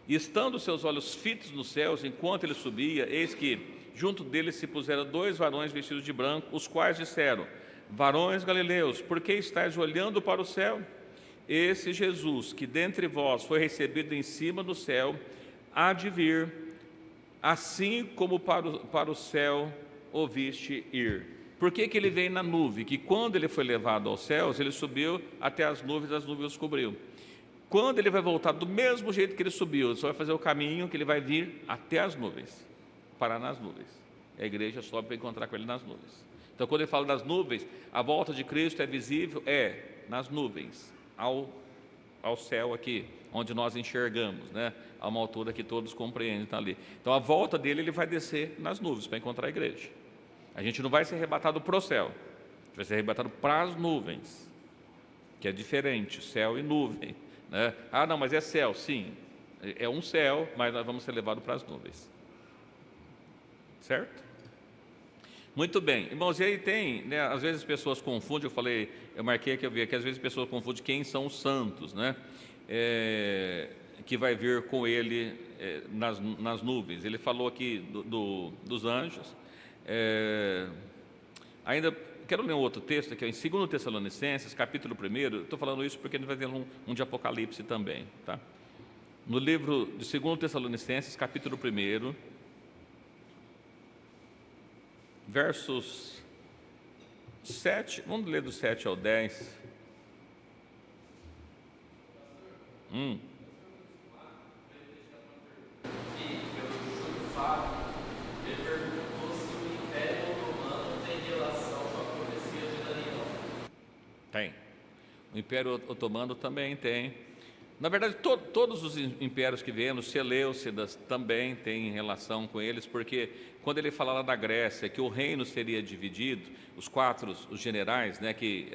E estando seus olhos fitos nos céus, enquanto ele subia, eis que junto dele se puseram 2 varões vestidos de branco, os quais disseram: varões galileus, por que estáis olhando para o céu? Esse Jesus, que dentre vós foi recebido em cima do céu, há de vir, assim como para o céu o viste ir. Por que ele veio na nuvem? Que quando ele foi levado aos céus, ele subiu até as nuvens os cobriu. Quando ele vai voltar do mesmo jeito que ele subiu, só vai fazer o caminho que ele vai vir até as nuvens, parar nas nuvens. A igreja sobe para encontrar com ele nas nuvens. Então, quando ele fala das nuvens, a volta de Cristo é visível, nas nuvens, ao céu aqui, onde nós enxergamos, né? A uma altura que todos compreendem, está ali. Então, a volta dele, ele vai descer nas nuvens para encontrar a igreja. A gente não vai ser arrebatado para o céu, a gente vai ser arrebatado para as nuvens, que é diferente, céu e nuvem, né? Ah, não, mas é céu, sim, é um céu, mas nós vamos ser levados para as nuvens, certo? Muito bem, irmãos, e aí tem, né, às vezes as pessoas confundem, eu marquei aqui, eu vi aqui, às vezes as pessoas confundem quem são os santos, né, que vai vir com ele nas nuvens. Ele falou aqui dos anjos. Ainda quero ler um outro texto, que é em 2 Tessalonicenses, capítulo 1, estou falando isso porque a gente vai ter um de Apocalipse também, tá? No livro de 2 Tessalonicenses, capítulo 1, versos 7, vamos ler do 7 ao 10. Ele perguntou se o Império Otomano tem relação com a profecia de Daniel. Tem. O Império Otomano também tem. Na verdade, todos os impérios que vemos, Seleucidas também tem relação com eles, porque quando ele fala lá da Grécia, que o reino seria dividido, os generais, né, que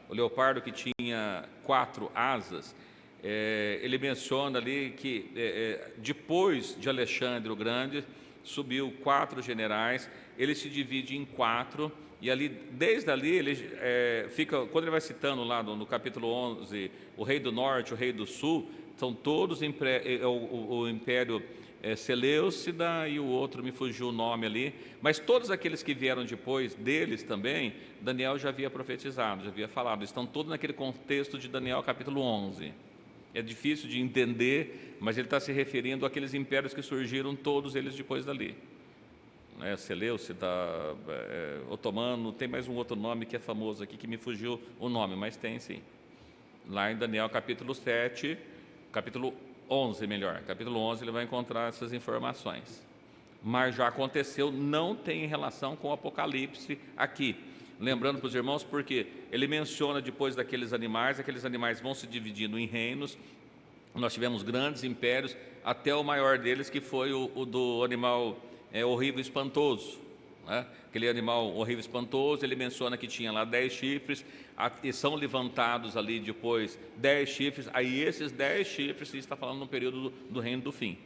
o leopardo que tinha 4 asas, ele menciona ali que depois de Alexandre o Grande, subiu 4 generais, ele se divide em 4, e ali, desde ali, ele fica, quando ele vai citando lá no capítulo 11, o rei do norte, o rei do sul, são todos o império Seleucida e o outro, me fugiu o nome ali, mas todos aqueles que vieram depois deles também, Daniel já havia profetizado, já havia falado, estão todos naquele contexto de Daniel capítulo 11. É difícil de entender, mas ele está se referindo àqueles impérios que surgiram, todos eles depois dali. Seleucida, Otomano, tem mais um outro nome que é famoso aqui, que me fugiu o nome, mas tem sim. Lá em Daniel capítulo 7, capítulo 11 melhor, capítulo 11 ele vai encontrar essas informações. Mas já aconteceu, não tem relação com o Apocalipse aqui. Lembrando para os irmãos, porque ele menciona depois daqueles animais, aqueles animais vão se dividindo em reinos. Nós tivemos grandes impérios, até o maior deles que foi o do animal horrível e espantoso, né? Aquele animal horrível e espantoso, ele menciona que tinha lá 10 chifres, e são levantados ali depois 10 chifres, aí esses 10 chifres, está falando no período do reino do fim.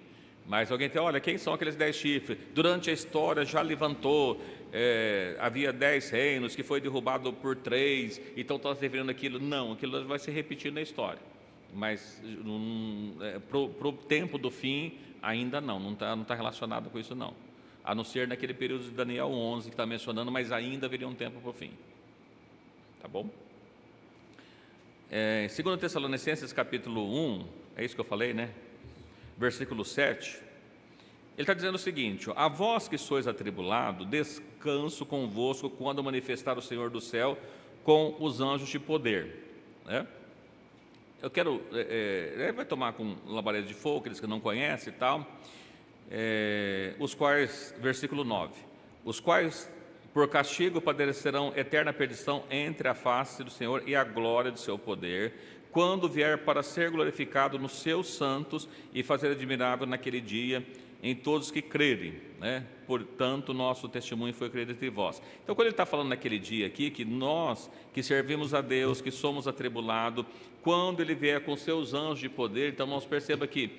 Mas alguém tem, olha, quem são aqueles 10 chifres? Durante a história já levantou, havia 10 reinos, que foi derrubado por 3, então está se referindo aquilo. Não, aquilo vai se repetir na história, mas para o tempo do fim, ainda não está relacionado com isso não, a não ser naquele período de Daniel 11 que está mencionando, mas ainda haveria um tempo para o fim, tá bom? 2 Tessalonicenses capítulo 1, é isso que eu falei, né? Versículo 7, ele está dizendo o seguinte: a vós que sois atribulado, descanso convosco quando manifestar o Senhor do céu com os anjos de poder, né? Eu quero, vai tomar com labareda de fogo, aqueles que não conhecem e tal, os quais, versículo 9, os quais por castigo padecerão eterna perdição entre a face do Senhor e a glória do seu poder, quando vier para ser glorificado nos seus santos e fazer admirável naquele dia em todos que crerem, né? Portanto, nosso testemunho foi crido entre vós. Então, quando ele está falando naquele dia aqui, que nós que servimos a Deus, que somos atribulados, quando ele vier com seus anjos de poder, então nós perceba que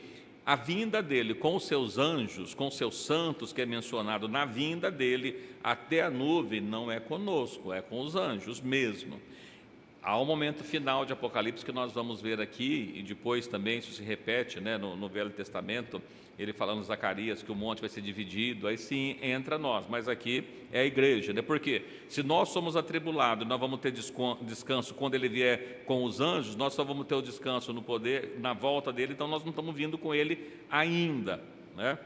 a vinda dele com os seus anjos, com os seus santos, que é mencionado na vinda dele, até a nuvem, não é conosco, é com os anjos mesmo. Há um momento final de Apocalipse que nós vamos ver aqui, e depois também isso se repete, né, no Velho Testamento, ele falando em Zacarias que o monte vai ser dividido, aí sim entra nós, mas aqui é a igreja, né? Porque se nós somos atribulados, nós vamos ter descanso quando ele vier com os anjos, nós só vamos ter o descanso no poder, na volta dele, então nós não estamos vindo com ele ainda, né?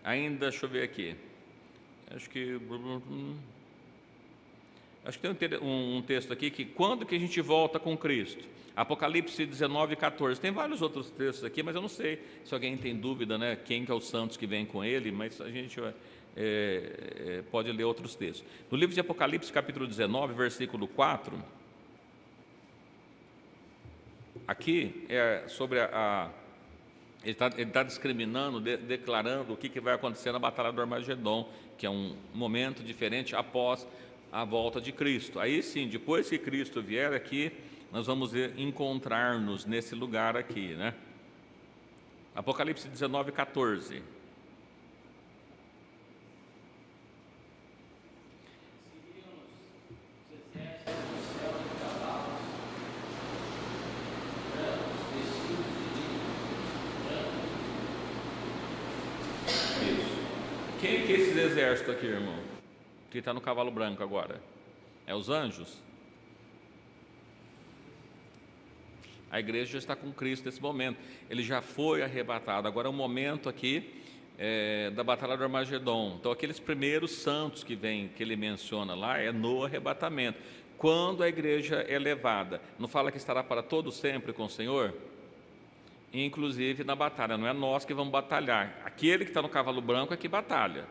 Ainda, deixa eu ver aqui, acho que... Acho que tem um texto aqui que quando que a gente volta com Cristo? Apocalipse 19, 14. Tem vários outros textos aqui, mas eu não sei se alguém tem dúvida, né? Quem que é os santos que vem com ele, mas a gente pode ler outros textos. No livro de Apocalipse, capítulo 19, versículo 4, aqui é sobre ele está discriminando, declarando o que vai acontecer na Batalha do Armagedon, que é um momento diferente após a volta de Cristo. Aí sim, depois que Cristo vier aqui, nós vamos encontrar-nos nesse lugar aqui, né? Apocalipse 19, 14. Quem que é esse exército aqui, irmão? Que está no cavalo branco agora? É os anjos? A igreja já está com Cristo nesse momento. Ele já foi arrebatado. Agora é o momento aqui da Batalha do Armagedon. Então, aqueles primeiros santos que ele menciona lá, é no arrebatamento. Quando a igreja é levada. Não fala que estará para todo sempre com o Senhor? Inclusive na batalha, não é nós que vamos batalhar. Aquele que está no cavalo branco é que batalha.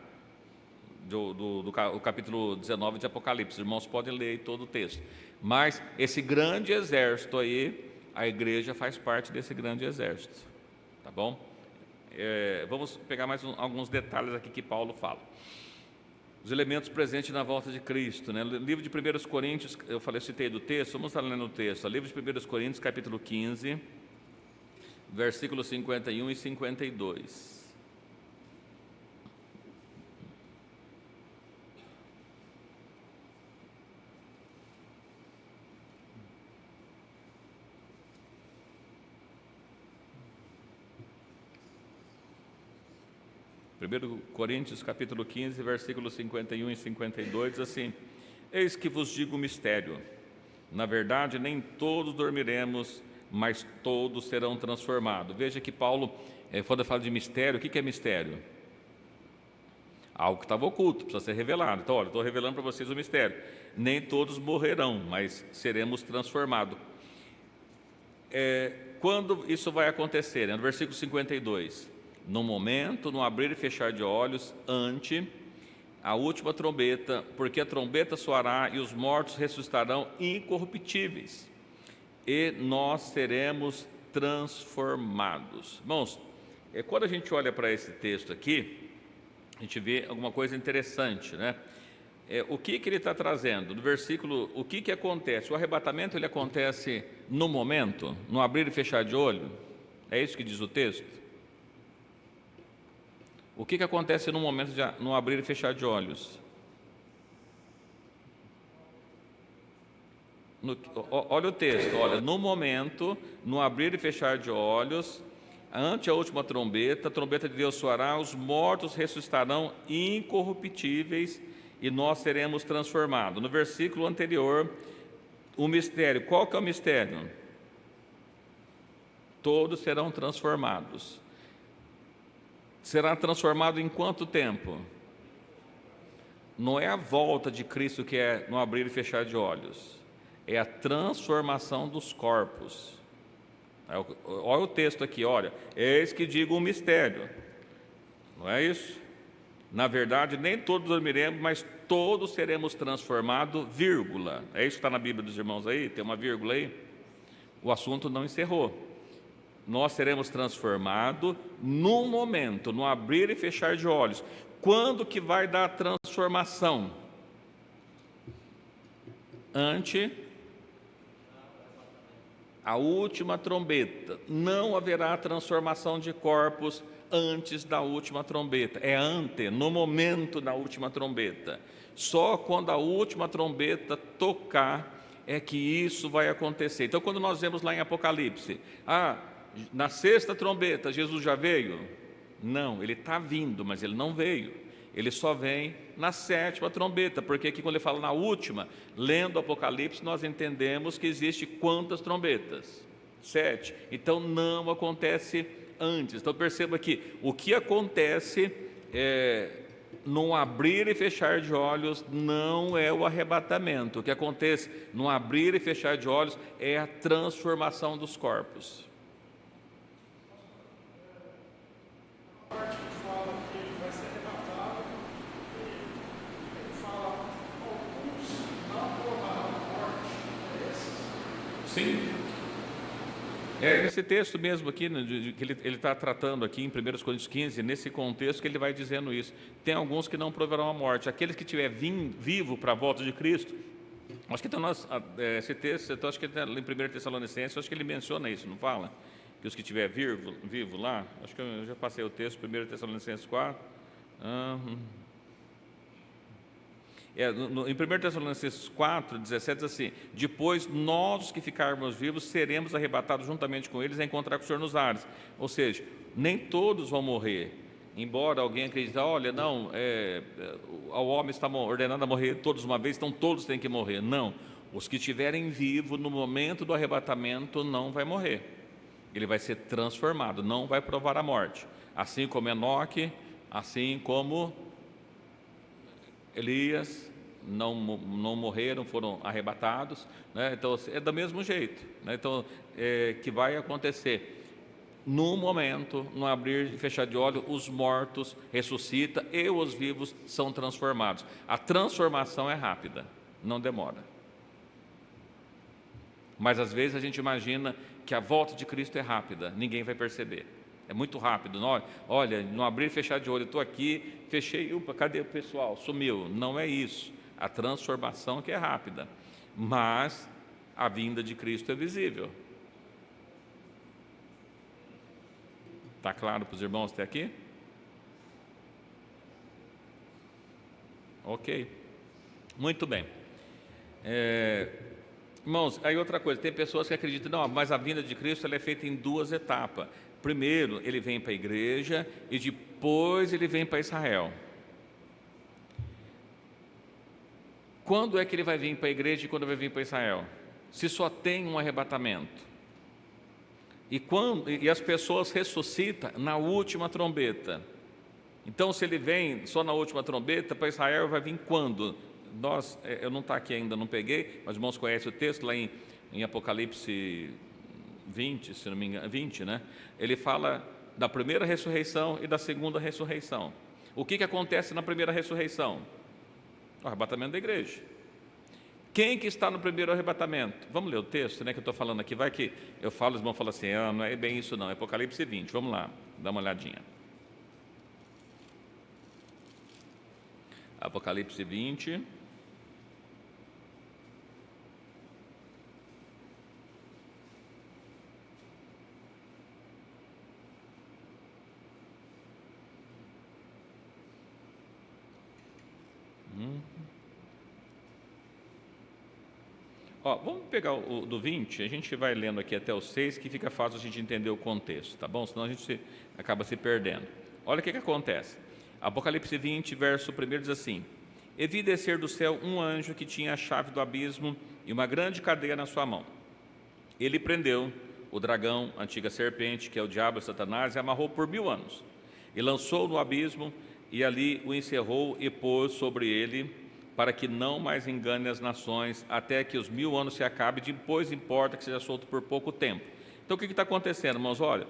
Do capítulo 19 de Apocalipse. Os irmãos podem ler aí todo o texto. Mas esse grande exército aí, a igreja faz parte desse grande exército. Tá bom? Vamos pegar mais alguns detalhes aqui que Paulo fala. Os elementos presentes na volta de Cristo, né? No livro de 1 Coríntios, citei do texto, vamos estar lendo o texto. Livro de 1 Coríntios, capítulo 15, versículos 51 e 52. Primeiro Coríntios, capítulo 15, versículos 51 e 52, diz assim: Eis que vos digo o mistério. Na verdade, nem todos dormiremos, mas todos serão transformados. Veja que Paulo, quando fala de mistério, o que é mistério? Algo que estava oculto, precisa ser revelado. Então, olha, estou revelando para vocês o mistério. Nem todos morrerão, mas seremos transformados. Quando isso vai acontecer? No versículo 52. No momento, no abrir e fechar de olhos, ante a última trombeta, porque a trombeta soará e os mortos ressuscitarão incorruptíveis, e nós seremos transformados. Irmãos, quando a gente olha para esse texto aqui, a gente vê alguma coisa interessante, né? O que ele está trazendo? No versículo, o que acontece? O arrebatamento ele acontece no momento, no abrir e fechar de olho? É isso que diz o texto? O que acontece no momento no abrir e fechar de olhos? Olha o texto, olha, no momento, no abrir e fechar de olhos, ante a última trombeta, a trombeta de Deus soará, os mortos ressuscitarão incorruptíveis e nós seremos transformados. No versículo anterior, o mistério, qual que é o mistério? Todos serão transformados. Será transformado em quanto tempo? Não é a volta de Cristo que é no abrir e fechar de olhos, é a transformação dos corpos. Olha o texto aqui, olha, eis que digo um mistério, não é isso? Na verdade, nem todos dormiremos, mas todos seremos transformados, vírgula. É isso que está na Bíblia dos irmãos aí? Tem uma vírgula aí? O assunto não encerrou. Nós seremos transformados num momento, no abrir e fechar de olhos. Quando que vai dar a transformação? Ante a última trombeta. Não haverá transformação de corpos antes da última trombeta. É ante, no momento da última trombeta. Só quando a última trombeta tocar é que isso vai acontecer. Então, quando nós vemos lá em Apocalipse, na sexta trombeta, Jesus já veio? Não, ele está vindo, mas ele não veio. Ele só vem na sétima trombeta, porque aqui quando ele fala na última, lendo Apocalipse, nós entendemos que existe quantas trombetas? 7. Então não acontece antes. Então perceba que o que acontece num abrir e fechar de olhos não é o arrebatamento. O que acontece num abrir e fechar de olhos é a transformação dos corpos. A parte que fala que ele vai ser arrebatado, ele fala alguns não provarão a morte. É esses? Sim. É nesse texto mesmo aqui, né, que ele está tratando aqui em 1 Coríntios 15, nesse contexto que ele vai dizendo isso. Tem alguns que não provarão a morte. Aqueles que estiver vivo para a volta de Cristo, acho que então esse texto, então, acho que em 1 Tessalonicenses, acho que ele menciona isso, não fala? Que os que estiver vivo lá, acho que eu já passei o texto, 1 Tessalonicenses 4. Em 1 Tessalonicenses 4, 17, diz assim: depois nós, os que ficarmos vivos, seremos arrebatados juntamente com eles a encontrar com o Senhor nos ares. Ou seja, nem todos vão morrer. Embora alguém acredite, olha, não, o homem está ordenado a morrer todos uma vez, então todos têm que morrer. Não, os que estiverem vivos no momento do arrebatamento não vai morrer. Ele vai ser transformado, não vai provar a morte. Assim como Enoque, assim como Elias, não morreram, foram arrebatados, né? Então é do mesmo jeito, né? Então que vai acontecer no momento, no abrir e fechar de olhos, os mortos ressuscitam e os vivos são transformados. A transformação é rápida, não demora. Mas às vezes a gente imagina que a volta de Cristo é rápida, ninguém vai perceber. É muito rápido. Olha, no abrir e fechar de olho, eu estou aqui, fechei, cadê o pessoal? Sumiu. Não é isso. A transformação que é rápida. Mas a vinda de Cristo é visível. Está claro para os irmãos até aqui? Ok. Muito bem. Irmãos, aí outra coisa, tem pessoas que acreditam, não, mas a vinda de Cristo ela é feita em duas etapas. Primeiro, ele vem para a igreja e depois ele vem para Israel. Quando é que ele vai vir para a igreja e quando vai vir para Israel? Se só tem um arrebatamento. E as pessoas ressuscitam na última trombeta. Então, se ele vem só na última trombeta, para Israel vai vir quando? Eu não está aqui ainda, não peguei, mas os irmãos conhecem o texto lá em Apocalipse 20, se não me engano, 20, né? Ele fala da primeira ressurreição e da segunda ressurreição. O que acontece na primeira ressurreição? O arrebatamento da igreja. Quem que está no primeiro arrebatamento? Vamos ler o texto, né, que eu estou falando aqui. Vai que eu falo, os irmãos falam assim, não é bem isso não, é Apocalipse 20. Vamos lá, dá uma olhadinha. Apocalipse 20. Vamos pegar o do 20, a gente vai lendo aqui até o 6, que fica fácil a gente entender o contexto, tá bom? Senão a gente acaba se perdendo. Olha o que acontece. Apocalipse 20, verso 1 diz assim: e vi descer do céu um anjo que tinha a chave do abismo e uma grande cadeia na sua mão. Ele prendeu o dragão, a antiga serpente, que é o diabo e Satanás, e amarrou por 1000 anos. E lançou no abismo, e ali o encerrou e pôs sobre ele, para que não mais engane as nações, até que os 1000 anos se acabem, depois importa que seja solto por pouco tempo. Então o que está acontecendo, irmãos? Olha,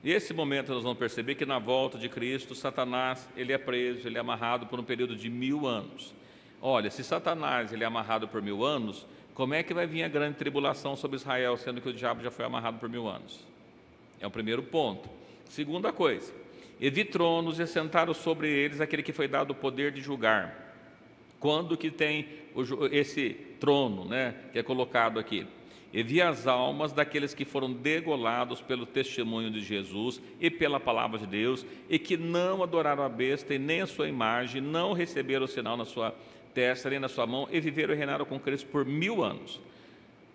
nesse momento nós vamos perceber que na volta de Cristo, Satanás, ele é preso, ele é amarrado por um período de 1000 anos. Olha, se Satanás ele é amarrado por 1000 anos, como é que vai vir a grande tribulação sobre Israel, sendo que o diabo já foi amarrado por 1000 anos? É o primeiro ponto. Segunda coisa, e vi tronos e sentaram sobre eles aquele que foi dado o poder de julgar. Quando que tem esse trono, né, que é colocado aqui? E vi as almas daqueles que foram degolados pelo testemunho de Jesus e pela palavra de Deus, e que não adoraram a besta e nem a sua imagem, não receberam o sinal na sua testa nem na sua mão, e viveram e reinaram com Cristo por 1000 anos.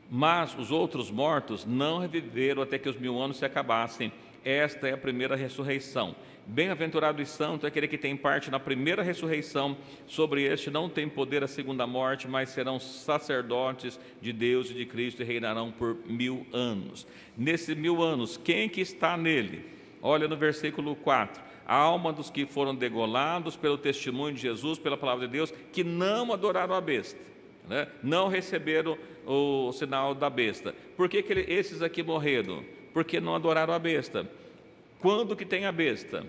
Mas os outros mortos não reviveram até que os 1000 anos se acabassem. Esta é a primeira ressurreição. Bem-aventurado e santo é aquele que tem parte na primeira ressurreição. Sobre este não tem poder a segunda morte, mas serão sacerdotes de Deus e de Cristo e reinarão por 1000 anos. Nesses 1000 anos, quem que está nele? Olha no versículo 4. a alma dos que foram degolados pelo testemunho de Jesus, pela palavra de Deus, que não adoraram a besta, né? Não receberam o sinal da besta. Por que esses aqui morreram? Porque não adoraram a besta. Quando que tem a besta?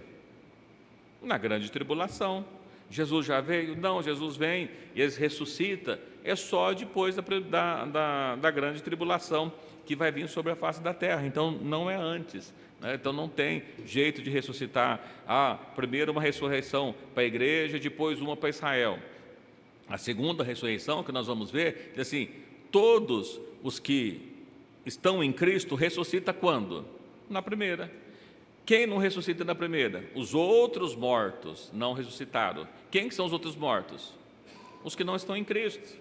Na grande tribulação. Jesus já veio? Não, Jesus vem e eles ressuscita. É só depois da grande tribulação que vai vir sobre a face da terra. Então não é antes, né? Então não tem jeito de ressuscitar. Primeiro uma ressurreição para a igreja, depois uma para Israel. A segunda ressurreição que nós vamos ver, diz assim: todos os que estão em Cristo ressuscita quando? Na primeira. Quem não ressuscita na primeira? Os outros mortos não ressuscitaram. Quem que são os outros mortos? Os que não estão em Cristo.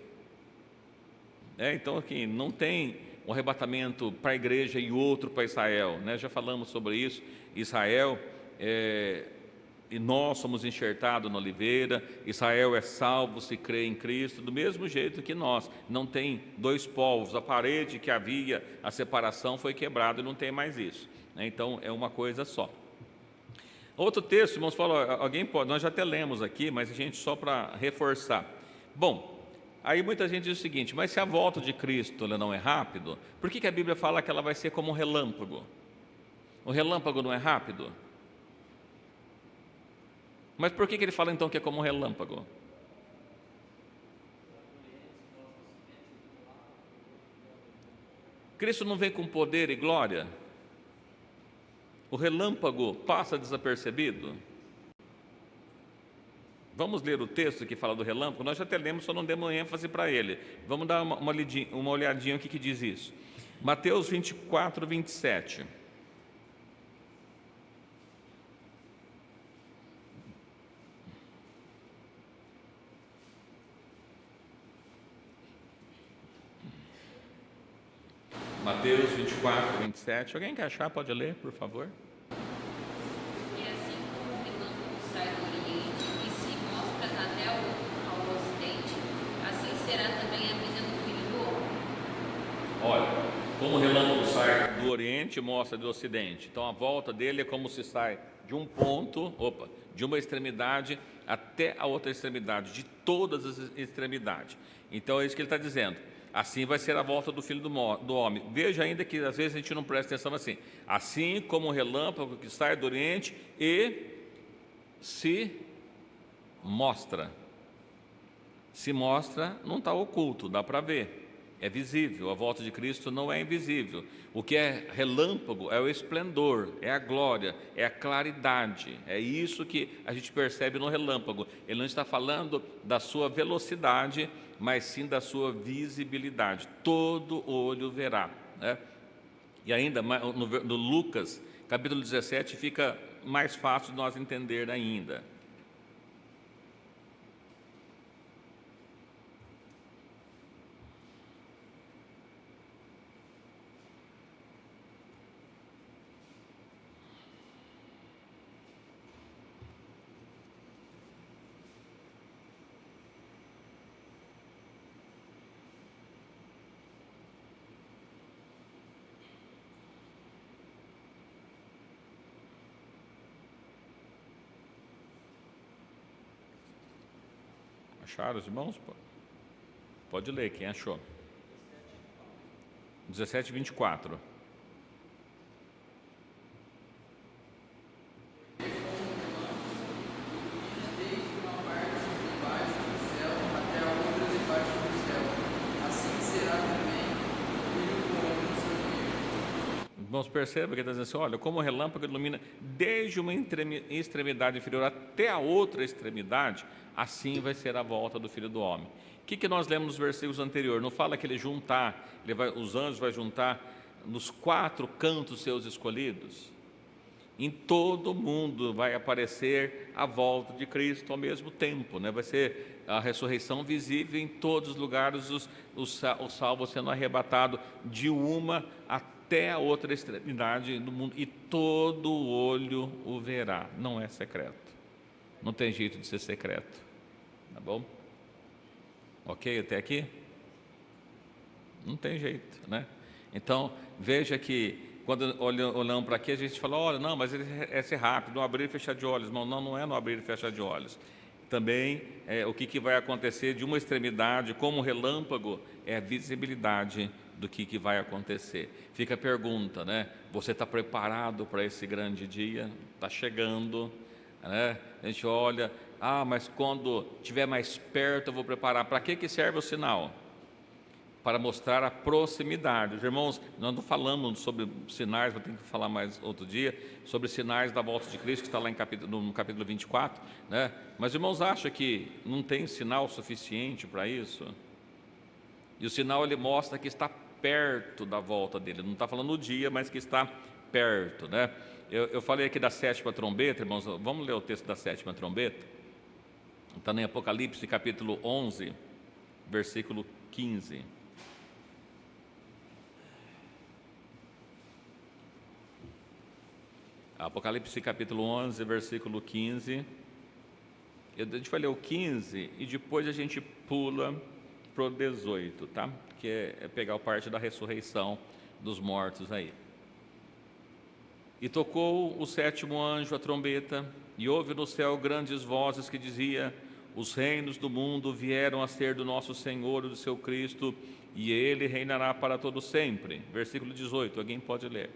Então aqui não tem um arrebatamento para a igreja e outro para Israel, né? Já falamos sobre isso. Israel e nós somos enxertados na oliveira. Israel é salvo se crê em Cristo, do mesmo jeito que nós. Não tem dois povos. A parede que havia a separação foi quebrada e não tem mais isso. Então é uma coisa só. Outro texto, irmãos, alguém pode, nós já até lemos aqui, mas a gente só para reforçar. Bom, aí muita gente diz o seguinte: mas se a volta de Cristo ela não é rápido, por que a Bíblia fala que ela vai ser como um relâmpago? O relâmpago não é rápido? Mas por que ele fala então que é como um relâmpago? Cristo não vem com poder e glória? O relâmpago passa desapercebido? Vamos ler o texto que fala do relâmpago? Nós já até lemos, só não demos ênfase para ele. Vamos dar uma olhadinha o que diz isso. Mateus 24, 27. Mateus 24, 27. Alguém quer achar? Pode ler, por favor. E assim como o relâmpago sai do Oriente e se mostra até ao Ocidente, assim será também a vinda do Filho do Homem. Olha, como o relâmpago sai do Oriente e mostra do Ocidente. Então a volta dele é como se sai de um ponto, de uma extremidade até a outra extremidade, de todas as extremidades. Então é isso que ele está dizendo. Assim vai ser a volta do Filho do Homem. Veja ainda que às vezes a gente não presta atenção assim como um relâmpago que sai do Oriente e se mostra. Se mostra, não está oculto, dá para ver, é visível. A volta de Cristo não é invisível. O que é relâmpago é o esplendor, é a glória, é a claridade. É isso que a gente percebe no relâmpago. Ele não está falando da sua velocidade, mas sim da sua visibilidade. Todo olho verá, né? E ainda no Lucas, capítulo 17, fica mais fácil de nós entender ainda. Acharam os irmãos? Pode ler, quem achou? 17, 24. Desde uma parte debaixo do céu até a outra debaixo do céu. Assim será também o Filho do Homem no seu dia. Irmãos, perceba que ele está dizendo assim: olha, como o relâmpago ilumina desde uma extremidade inferior até a outra extremidade, assim vai ser a volta do Filho do Homem. O que nós lemos nos versículos anteriores? Não fala que ele juntar, os anjos vai juntar nos 4 cantos seus escolhidos? Em todo mundo vai aparecer a volta de Cristo ao mesmo tempo, né? Vai ser a ressurreição visível em todos os lugares, os salvos sendo arrebatados de uma até a outra extremidade do mundo, e todo olho o verá. Não é secreto, não tem jeito de ser secreto, tá bom? Ok até aqui? Não tem jeito, né? Então veja que quando olhamos para aqui, a gente fala, olha, não, mas ele é ser rápido, no abrir e fechar de olhos. Não, não é no abrir e fechar de olhos. Também, o que vai acontecer de uma extremidade, como um relâmpago, é a visibilidade do que vai acontecer. Fica a pergunta, né? Você está preparado para esse grande dia? Está chegando, né? A gente olha, mas quando estiver mais perto eu vou preparar. Para que serve o sinal? Para mostrar a proximidade. Os irmãos, nós não falamos sobre sinais, vou ter que falar mais outro dia, sobre sinais da volta de Cristo, que está lá no capítulo 24, né? Mas os irmãos acham que não tem sinal suficiente para isso? E o sinal, ele mostra que está perto da volta dele, não está falando no dia, mas que está perto, né? Eu falei aqui da 7ª trombeta, irmãos, vamos ler o texto da 7ª trombeta? Está em Apocalipse, capítulo 11, versículo 15. Apocalipse capítulo 11, versículo 15. A gente vai ler o 15 e depois a gente pula para o 18, tá? Que é pegar a parte da ressurreição dos mortos aí. E tocou o 7º anjo a trombeta, e houve no céu grandes vozes que dizia: os reinos do mundo vieram a ser do nosso Senhor e do seu Cristo, e ele reinará para todo sempre. Versículo 18, alguém pode ler?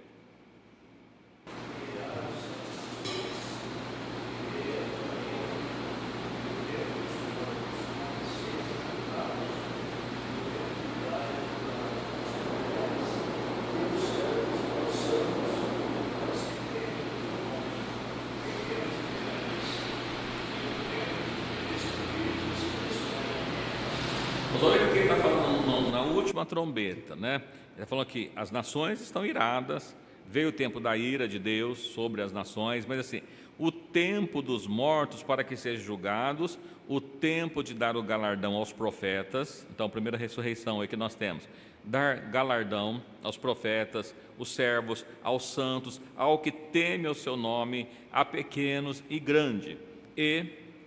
Mas olha o que ele está falando na última trombeta, né? Ele está falando que as nações estão iradas, veio o tempo da ira de Deus sobre as nações, mas assim, o tempo dos mortos para que sejam julgados, o tempo de dar o galardão aos profetas. Então, a primeira ressurreição é que nós temos: dar galardão aos profetas, os servos, aos santos, ao que teme o seu nome, a pequenos e grande, e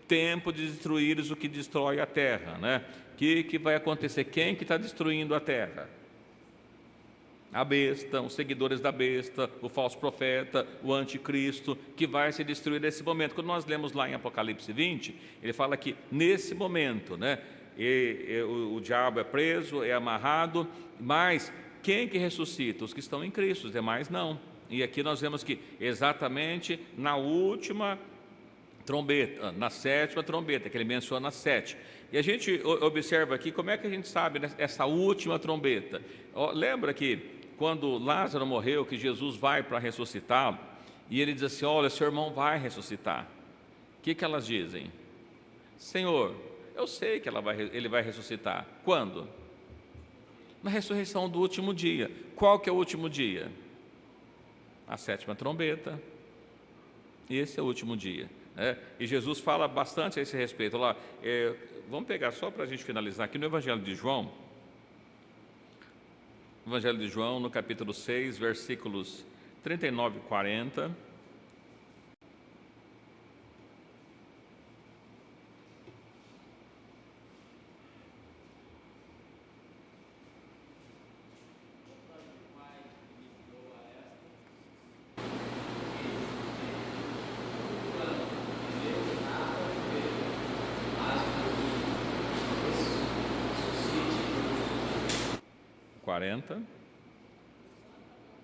tempo de destruir o que destrói a terra, né? Que vai acontecer? Quem que está destruindo a terra? A besta, os seguidores da besta, o falso profeta, o anticristo, que vai se destruir nesse momento. Quando nós lemos lá em Apocalipse 20, ele fala que nesse momento, né, o diabo é preso, é amarrado, mas quem que ressuscita? Os que estão em Cristo, os demais não. E aqui nós vemos que exatamente na última trombeta, na 7ª trombeta, que ele menciona 7. E a gente observa aqui, como é que a gente sabe essa última trombeta? Lembra que quando Lázaro morreu, que Jesus vai para ressuscitá-lo, e ele diz assim: olha, seu irmão vai ressuscitar. O que elas dizem? Senhor, eu sei que ele vai ressuscitar. Quando? Na ressurreição do último dia. Qual que é o último dia? A 7ª trombeta. Esse é o último dia. E Jesus fala bastante a esse respeito. Lá, vamos pegar só para a gente finalizar aqui no Evangelho de João. Evangelho de João, no capítulo 6, versículos 39 e 40.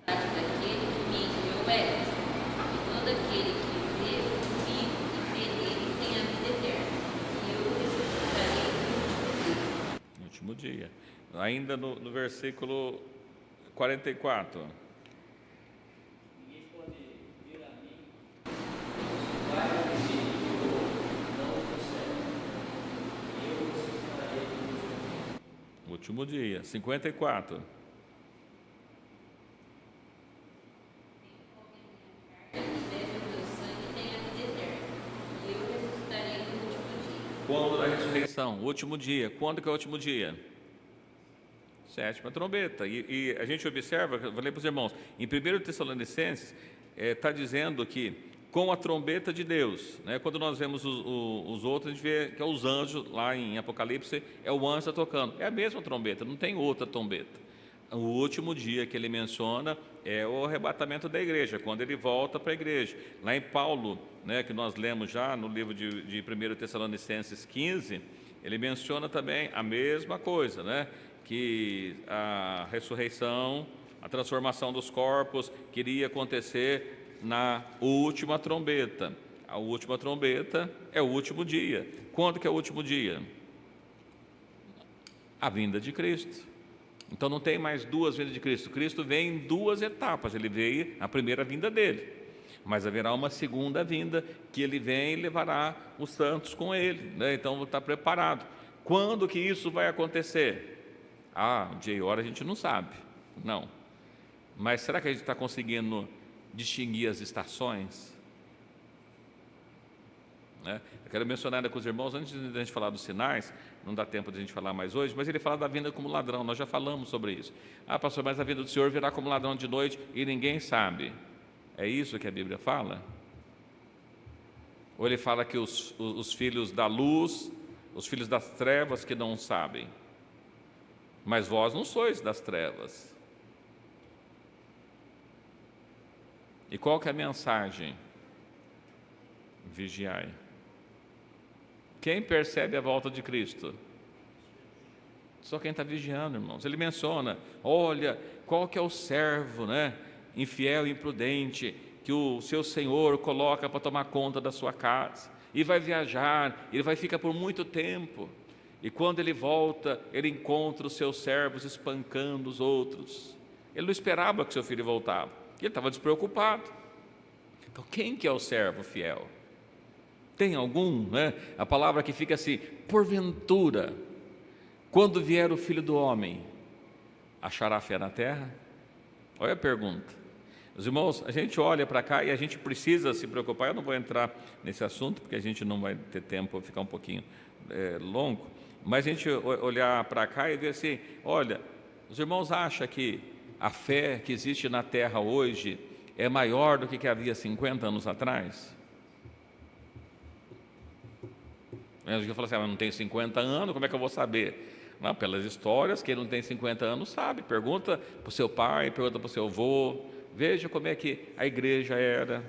Daquele que me enviou é esta: todo aquele que vê o Filho e crê nele tem a vida eterna, e eu o ressuscitarei no último dia. No último dia. Ainda no versículo 44. Ninguém pode vir a mim, vai a mim, não consegue. Eu ressuscitarei no Último dia. 54. Quando da ressurreição? O último dia. Quando que é o último dia? 7ª trombeta. E a gente observa, vou ler para os irmãos, em 1 Tessalonicenses, está dizendo que com a trombeta de Deus, né? Quando nós vemos os outros, a gente vê que é os anjos, lá em Apocalipse, é o anjo tocando. É a mesma trombeta, não tem outra trombeta. O último dia que ele menciona é o arrebatamento da igreja, quando ele volta para a igreja. Lá em Paulo, né, que nós lemos já no livro de 1 Tessalonicenses 15, ele menciona também a mesma coisa, né, que a ressurreição, a transformação dos corpos queria acontecer na última trombeta. A última trombeta é o último dia. Quando que é o último dia? A vinda de Cristo. Então não tem mais duas vindas de Cristo. Cristo vem em duas etapas. Ele veio a primeira vinda dele, mas haverá uma segunda vinda que ele vem e levará os santos com ele, né? Então está preparado. Quando que isso vai acontecer? Dia e hora a gente não sabe, não. Mas será que a gente está conseguindo distinguir as estações? Eu quero mencionar ainda com os irmãos, antes de a gente falar dos sinais, não dá tempo de a gente falar mais hoje, mas ele fala da vinda como ladrão, nós já falamos sobre isso. Pastor, mas a vinda do Senhor virá como ladrão de noite e ninguém sabe. É isso que a Bíblia fala? Ou ele fala que os filhos da luz, os filhos das trevas que não sabem? Mas vós não sois das trevas. E qual que é a mensagem? Vigiai. Quem percebe a volta de Cristo? Só quem está vigiando, irmãos. Ele menciona, olha, qual que é o servo, né, infiel e imprudente, que o seu Senhor coloca para tomar conta da sua casa, e vai viajar, ele vai ficar por muito tempo, e quando ele volta, ele encontra os seus servos espancando os outros. Ele não esperava que seu filho voltava, ele estava despreocupado. Então quem que é o servo fiel? Tem algum, né? A palavra que fica assim, porventura, quando vier o Filho do Homem, achará fé na terra? Olha a pergunta. Os irmãos, a gente olha para cá e a gente precisa se preocupar. Eu não vou entrar nesse assunto, porque a gente não vai ter tempo, vai ficar um pouquinho longo, mas a gente olhar para cá e ver assim, olha, os irmãos acham que a fé que existe na terra hoje é maior do que havia 50 anos atrás? A gente fala assim, mas não tem 50 anos, como é que eu vou saber? Não, pelas histórias, quem não tem 50 anos sabe. Pergunta para o seu pai, pergunta para o seu avô, veja como é que a igreja era,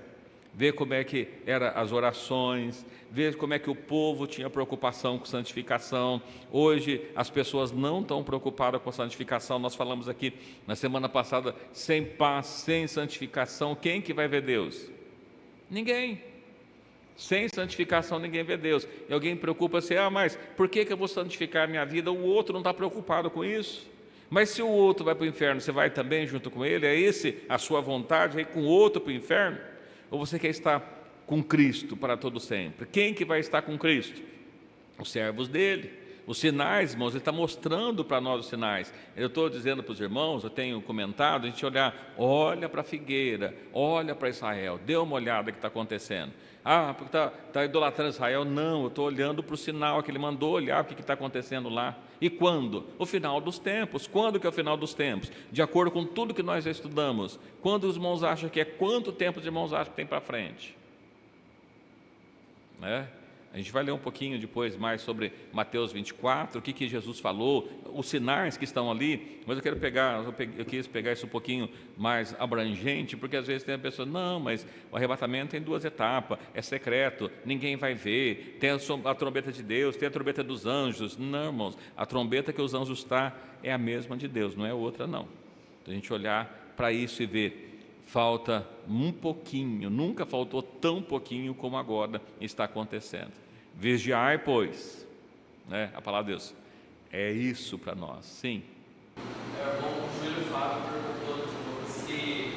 vê como é que eram as orações, vê como é que o povo tinha preocupação com santificação. Hoje as pessoas não estão preocupadas com santificação. Nós falamos aqui na semana passada, sem paz, sem santificação, quem que vai ver Deus? Ninguém. Sem santificação ninguém vê Deus. E alguém preocupa-se, mas por que eu vou santificar a minha vida? O outro não está preocupado com isso. Mas se o outro vai para o inferno, você vai também junto com ele? É esse a sua vontade, ir com o outro para o inferno? Ou você quer estar com Cristo para todo sempre? Quem que vai estar com Cristo? Os servos dele. Os sinais, irmãos, ele está mostrando para nós os sinais. Eu estou dizendo para os irmãos, eu tenho comentado, a gente olha para a figueira, olha para Israel, dê uma olhada no que está acontecendo. Porque está idolatrando Israel? Não, eu estou olhando para o sinal que ele mandou olhar, o que está acontecendo lá. E quando? O final dos tempos. Quando que é o final dos tempos? De acordo com tudo que nós já estudamos. Quando os irmãos acham que é? Quanto tempo os irmãos acham que tem para frente? A gente vai ler um pouquinho depois mais sobre Mateus 24, o que Jesus falou, os sinais que estão ali, mas eu quis pegar isso um pouquinho mais abrangente, porque às vezes tem a pessoa, não, mas o arrebatamento tem duas etapas, é secreto, ninguém vai ver, tem a trombeta de Deus, tem a trombeta dos anjos. Não, irmãos, a trombeta que os anjos é a mesma de Deus, não é outra não. Então a gente olhar para isso e ver, falta um pouquinho, nunca faltou tão pouquinho como agora está acontecendo. Vigiai, pois, a palavra de Deus é isso para nós, sim. É bom o Júlio Fábio perguntou se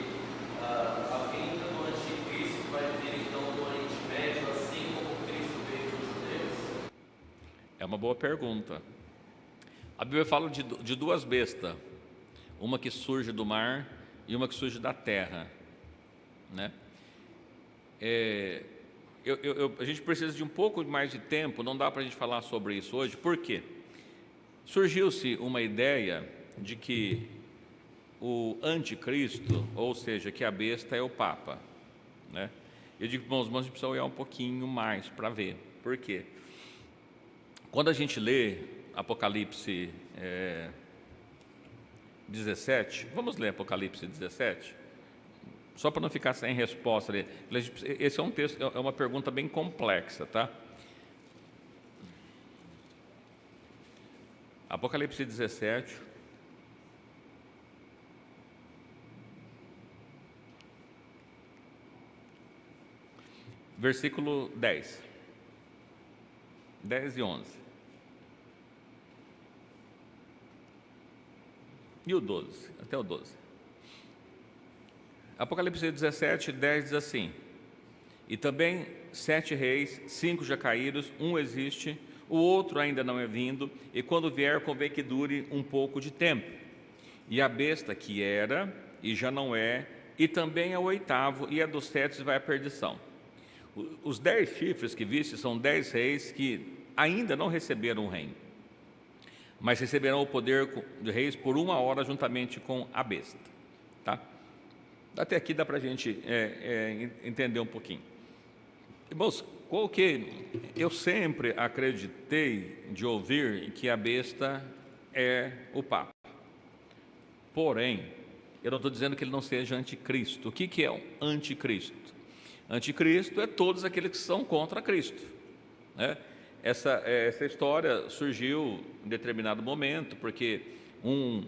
a vinda do anticristo vai vir então do Oriente Médio, assim como Cristo veio dos judeus? É uma boa pergunta. A Bíblia fala de duas bestas, uma que surge do mar e uma que surge da terra, a gente precisa de um pouco mais de tempo, não dá para a gente falar sobre isso hoje. Por quê? Surgiu-se uma ideia de que o anticristo, ou seja, que a besta é o Papa, Eu digo, irmãos, a gente precisa olhar um pouquinho mais para ver. Por quê? Quando a gente lê Apocalipse 17, vamos ler Apocalipse 17? Só para não ficar sem resposta ali. Esse é um texto, é uma pergunta bem complexa, tá? Apocalipse 17. Versículo 10. 10 e 11. E o 12, até o 12. Apocalipse 17, 10 diz assim: e também 7 reis, 5 já caíram, um existe, o outro ainda não é vindo, e quando vier convém que dure um pouco de tempo. E a besta que era e já não é, e também é o oitavo, e a dos 7 vai à perdição. Os 10 chifres que viste são 10 reis que ainda não receberam o reino, mas receberão o poder de reis por 1 hora juntamente com a besta. Tá? Até aqui dá para a gente entender um pouquinho. Irmãos, qual que eu sempre acreditei de ouvir que a besta é o Papa. Porém, eu não estou dizendo que ele não seja anticristo. O que é o anticristo? Anticristo é todos aqueles que são contra Cristo, né? Essa história surgiu em determinado momento, porque um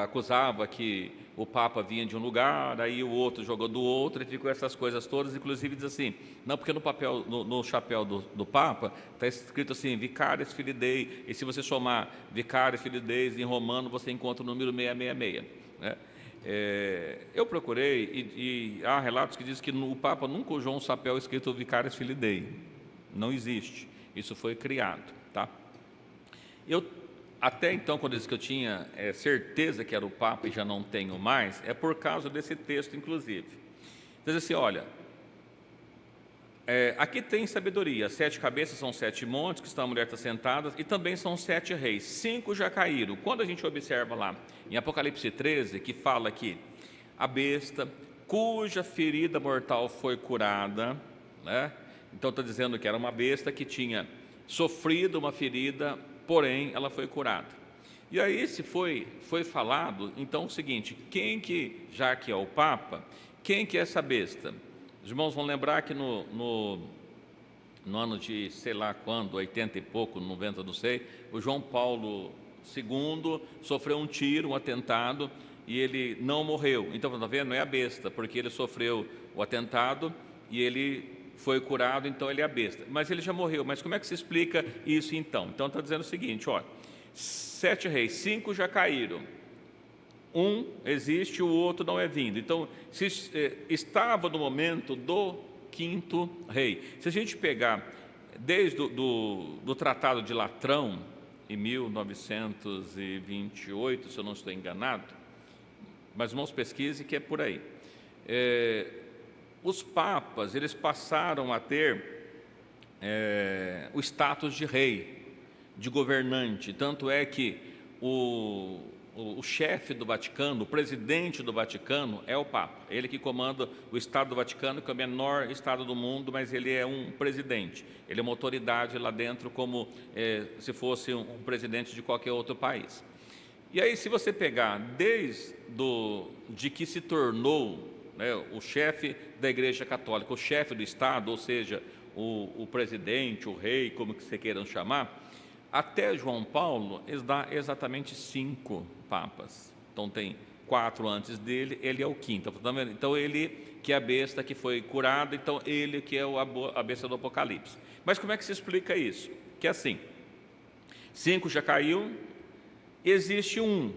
acusava que o Papa vinha de um lugar, aí o outro jogou do outro, e ficou essas coisas todas. Inclusive diz assim, não, porque no papel, no chapéu do Papa está escrito assim, Vicarius Filii Dei, e se você somar Vicarius Filii Dei em romano, você encontra o número 666, né? Eu procurei e há relatos que dizem que o Papa nunca usou um chapéu escrito Vicarius Filii Dei. Não existe, isso foi criado, tá? Eu até então, quando eu disse que eu tinha certeza que era o Papa e já não tenho mais, é por causa desse texto, inclusive. Diz assim, olha, aqui tem sabedoria, 7 cabeças são 7 montes, que estão a mulher está sentada, e também são 7 reis, 5 já caíram. Quando a gente observa lá, em Apocalipse 13, que fala que a besta, cuja ferida mortal foi curada, né? Então está dizendo que era uma besta que tinha sofrido uma ferida, porém ela foi curada. E aí se foi falado, então o seguinte, já que é o Papa, quem que é essa besta? Os irmãos vão lembrar que no ano de sei lá quando, 80 e pouco, 90, não sei, o João Paulo II sofreu um tiro, um atentado, e ele não morreu. Então, está vendo? Não é a besta, porque ele sofreu o atentado e ele foi curado, então ele é a besta. Mas ele já morreu. Mas como é que se explica isso então? Então está dizendo o seguinte, olha, 7 reis, 5 já caíram, um existe, o outro não é vindo. Então, estava no momento do 5º rei. Se a gente pegar desde do Tratado de Latrão, em 1928, se eu não estou enganado, mas irmãos, pesquise que é por aí. Os papas, eles passaram a ter o status de rei, de governante, tanto é que o chefe do Vaticano, o presidente do Vaticano é o Papa, ele que comanda o Estado do Vaticano, que é o menor Estado do mundo, mas ele é um presidente, ele é uma autoridade lá dentro, como se fosse um presidente de qualquer outro país. E aí, se você pegar desde de que se tornou o chefe da Igreja Católica, o chefe do Estado, ou seja, o presidente, o rei, como que você queiram chamar, até João Paulo, dá exatamente 5 papas. Então tem 4 antes dele, ele é o 5º. Então ele que é a besta que foi curada, então ele que é a besta do Apocalipse. Mas como é que se explica isso? Que é assim, 5 já caiu, existe um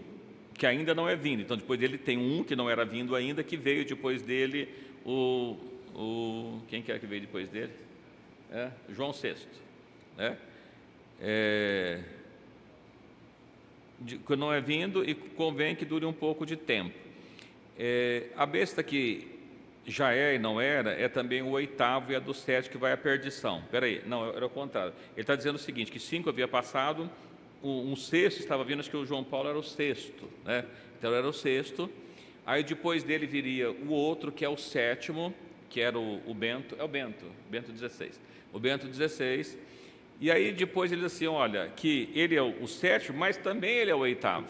que ainda não é vindo. Então depois dele tem um que não era vindo ainda, que veio depois dele, quem que é que veio depois dele? João VI, né? Que não é vindo e convém que dure um pouco de tempo. A besta que já é e não era, é também o 8º e a dos 7 que vai à perdição. Espera aí, não, era o contrário. Ele está dizendo o seguinte, que 5 havia passado, um 6º estava vindo, acho que o João Paulo era o 6º, né? Então era o 6º, aí depois dele viria o outro, que é o 7º, que era o Bento, Bento XVI, o Bento XVI, e aí depois ele diz assim, olha, que ele é o 7º, mas também ele é o 8º.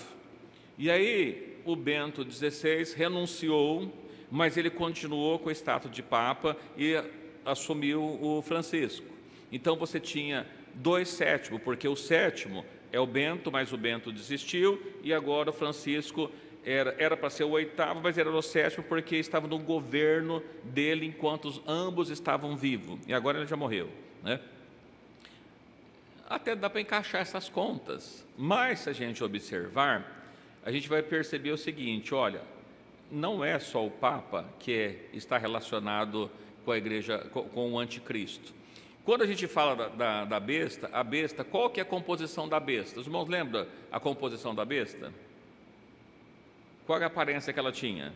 E aí o Bento XVI renunciou, mas ele continuou com o status de Papa e assumiu o Francisco. Então você tinha 2 sétimos, porque o sétimo é o Bento, mas o Bento desistiu, e agora o Francisco era para ser o 8º, mas era o 7º porque estava no governo dele enquanto ambos estavam vivos, e agora ele já morreu, né? Até dá para encaixar essas contas, mas se a gente observar, a gente vai perceber o seguinte: olha, não é só o Papa que está relacionado com a igreja, com o anticristo. Quando a gente fala da besta, a besta, qual que é a composição da besta? Os irmãos lembram a composição da besta? Qual é a aparência que ela tinha?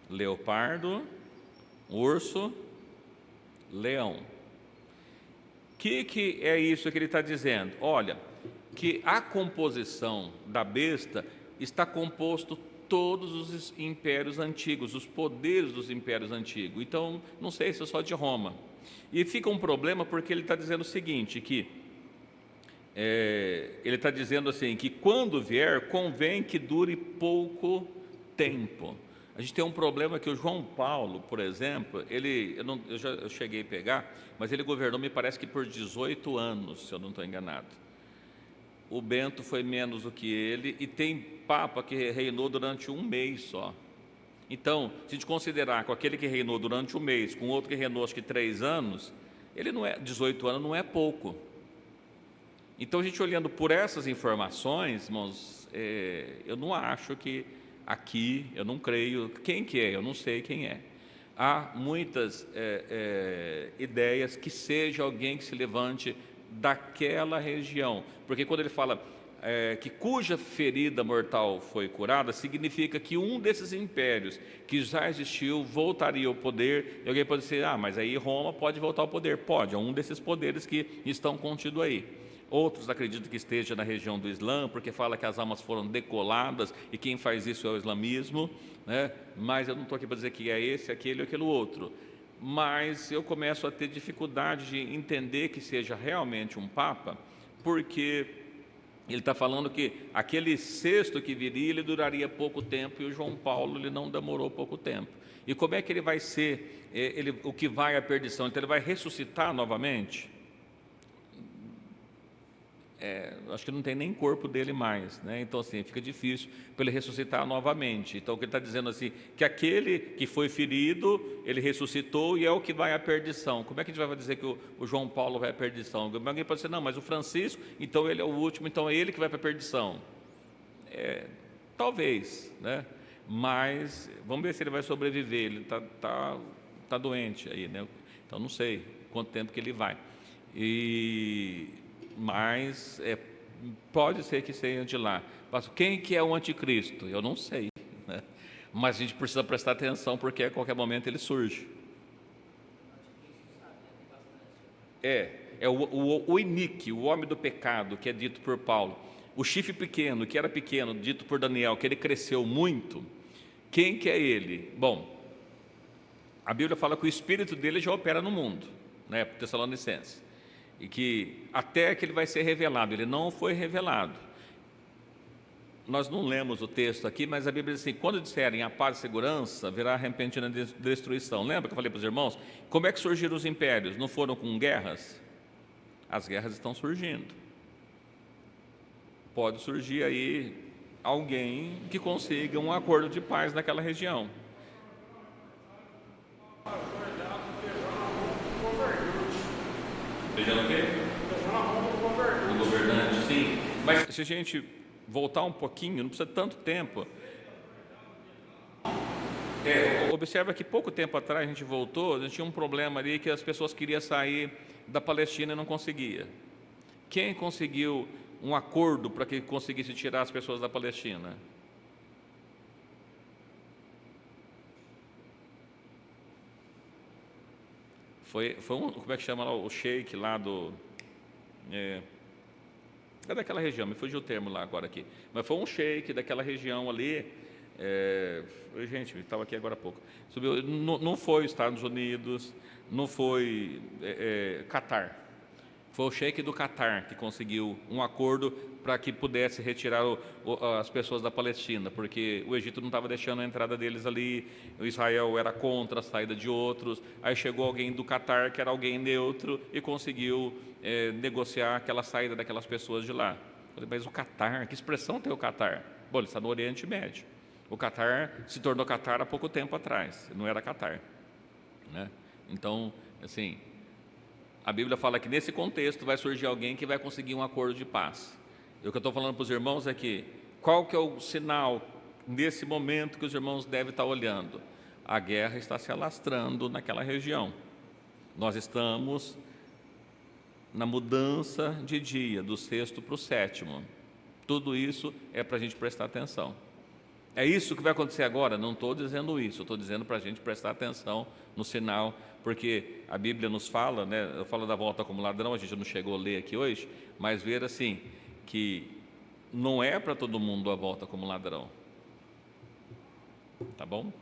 Leopardo, urso, leão. Que é isso que ele está dizendo? Olha, que a composição da besta está composto todos os impérios antigos, os poderes dos impérios antigos. Então, não sei se é só de Roma. E fica um problema porque ele está dizendo o seguinte, que ele está dizendo assim, que quando vier, convém que dure pouco tempo. A gente tem um problema que o João Paulo, por exemplo, eu cheguei a pegar, mas ele governou, me parece que por 18 anos, se eu não estou enganado. O Bento foi menos do que ele, e tem Papa que reinou durante 1 mês só. Então, se a gente considerar com aquele que reinou durante 1 mês, com outro que reinou acho que 3 anos, ele não é, 18 anos não é pouco. Então, a gente olhando por essas informações, irmãos, eu não acho que aqui, eu não creio, quem que é? Eu não sei quem é. Há muitas ideias que seja alguém que se levante daquela região, porque quando ele fala que cuja ferida mortal foi curada, significa que um desses impérios que já existiu voltaria ao poder. E alguém pode dizer, mas aí Roma pode voltar ao poder. Pode, é um desses poderes que estão contidos aí. Outros acreditam que esteja na região do Islã, porque fala que as almas foram decoladas, e quem faz isso é o islamismo, né? Mas eu não estou aqui para dizer que é esse, aquele ou aquele outro. Mas eu começo a ter dificuldade de entender que seja realmente um Papa, porque ele está falando que aquele sexto que viria, ele duraria pouco tempo, e o João Paulo ele não demorou pouco tempo. E como é que ele vai ser, o que vai à perdição? Então ele vai ressuscitar novamente? Acho que não tem nem corpo dele mais, né? Então assim, fica difícil para ele ressuscitar novamente. Então o que ele está dizendo assim, que aquele que foi ferido, ele ressuscitou e é o que vai à perdição. Como é que a gente vai dizer que o João Paulo vai à perdição? Alguém pode dizer, não, mas o Francisco, então ele é o último, então é ele que vai para a perdição. Talvez, né? Mas vamos ver se ele vai sobreviver. Ele tá doente aí, né? Então não sei quanto tempo que ele vai. Mas pode ser que seja de lá. Mas quem que é o anticristo? Eu não sei, né? Mas a gente precisa prestar atenção, porque a qualquer momento ele surge. O inique, o homem do pecado, que é dito por Paulo. O chifre pequeno, que era pequeno, dito por Daniel, que ele cresceu muito. Quem que é ele? Bom, a Bíblia fala que o espírito dele já opera no mundo, né? Tessalonicenses. E que até que ele vai ser revelado, ele não foi revelado. Nós não lemos o texto aqui, mas a Bíblia diz assim, quando disserem a paz e segurança, virá repentina destruição. Lembra que eu falei para os irmãos? Como é que surgiram os impérios? Não foram com guerras? As guerras estão surgindo. Pode surgir aí alguém que consiga um acordo de paz naquela região. Beijando o quê? O governante, sim. Mas se a gente voltar um pouquinho, não precisa tanto tempo. Observa que pouco tempo atrás a gente voltou, a gente tinha um problema ali que as pessoas queriam sair da Palestina e não conseguia. Quem conseguiu um acordo para que conseguisse tirar as pessoas da Palestina? Foi como é que chama lá, o sheik lá é daquela região, me fugiu o termo lá agora aqui, mas foi um sheik daquela região ali, gente, estava aqui agora há pouco, subiu, não foi Estados Unidos, não foi Catar, Foi o sheik do Catar que conseguiu um acordo para que pudesse retirar as pessoas da Palestina, porque o Egito não estava deixando a entrada deles ali, o Israel era contra a saída de outros. Aí chegou alguém do Catar, que era alguém neutro, e conseguiu negociar aquela saída daquelas pessoas de lá. Eu falei, mas o Catar, que expressão tem o Catar? Bom, ele está no Oriente Médio. O Catar se tornou Catar há pouco tempo atrás, não era Catar, né? Então, assim, a Bíblia fala que nesse contexto vai surgir alguém que vai conseguir um acordo de paz. E o que eu estou falando para os irmãos é que, qual que é o sinal nesse momento que os irmãos devem estar olhando? A guerra está se alastrando naquela região. Nós estamos na mudança de dia, do sexto para o sétimo. Tudo isso é para a gente prestar atenção. É isso que vai acontecer agora? Não estou dizendo isso, estou dizendo para a gente prestar atenção no sinal, porque a Bíblia nos fala, né? Eu falo da volta como ladrão, a gente não chegou a ler aqui hoje, mas ver assim, que não é para todo mundo a volta como ladrão. Tá bom?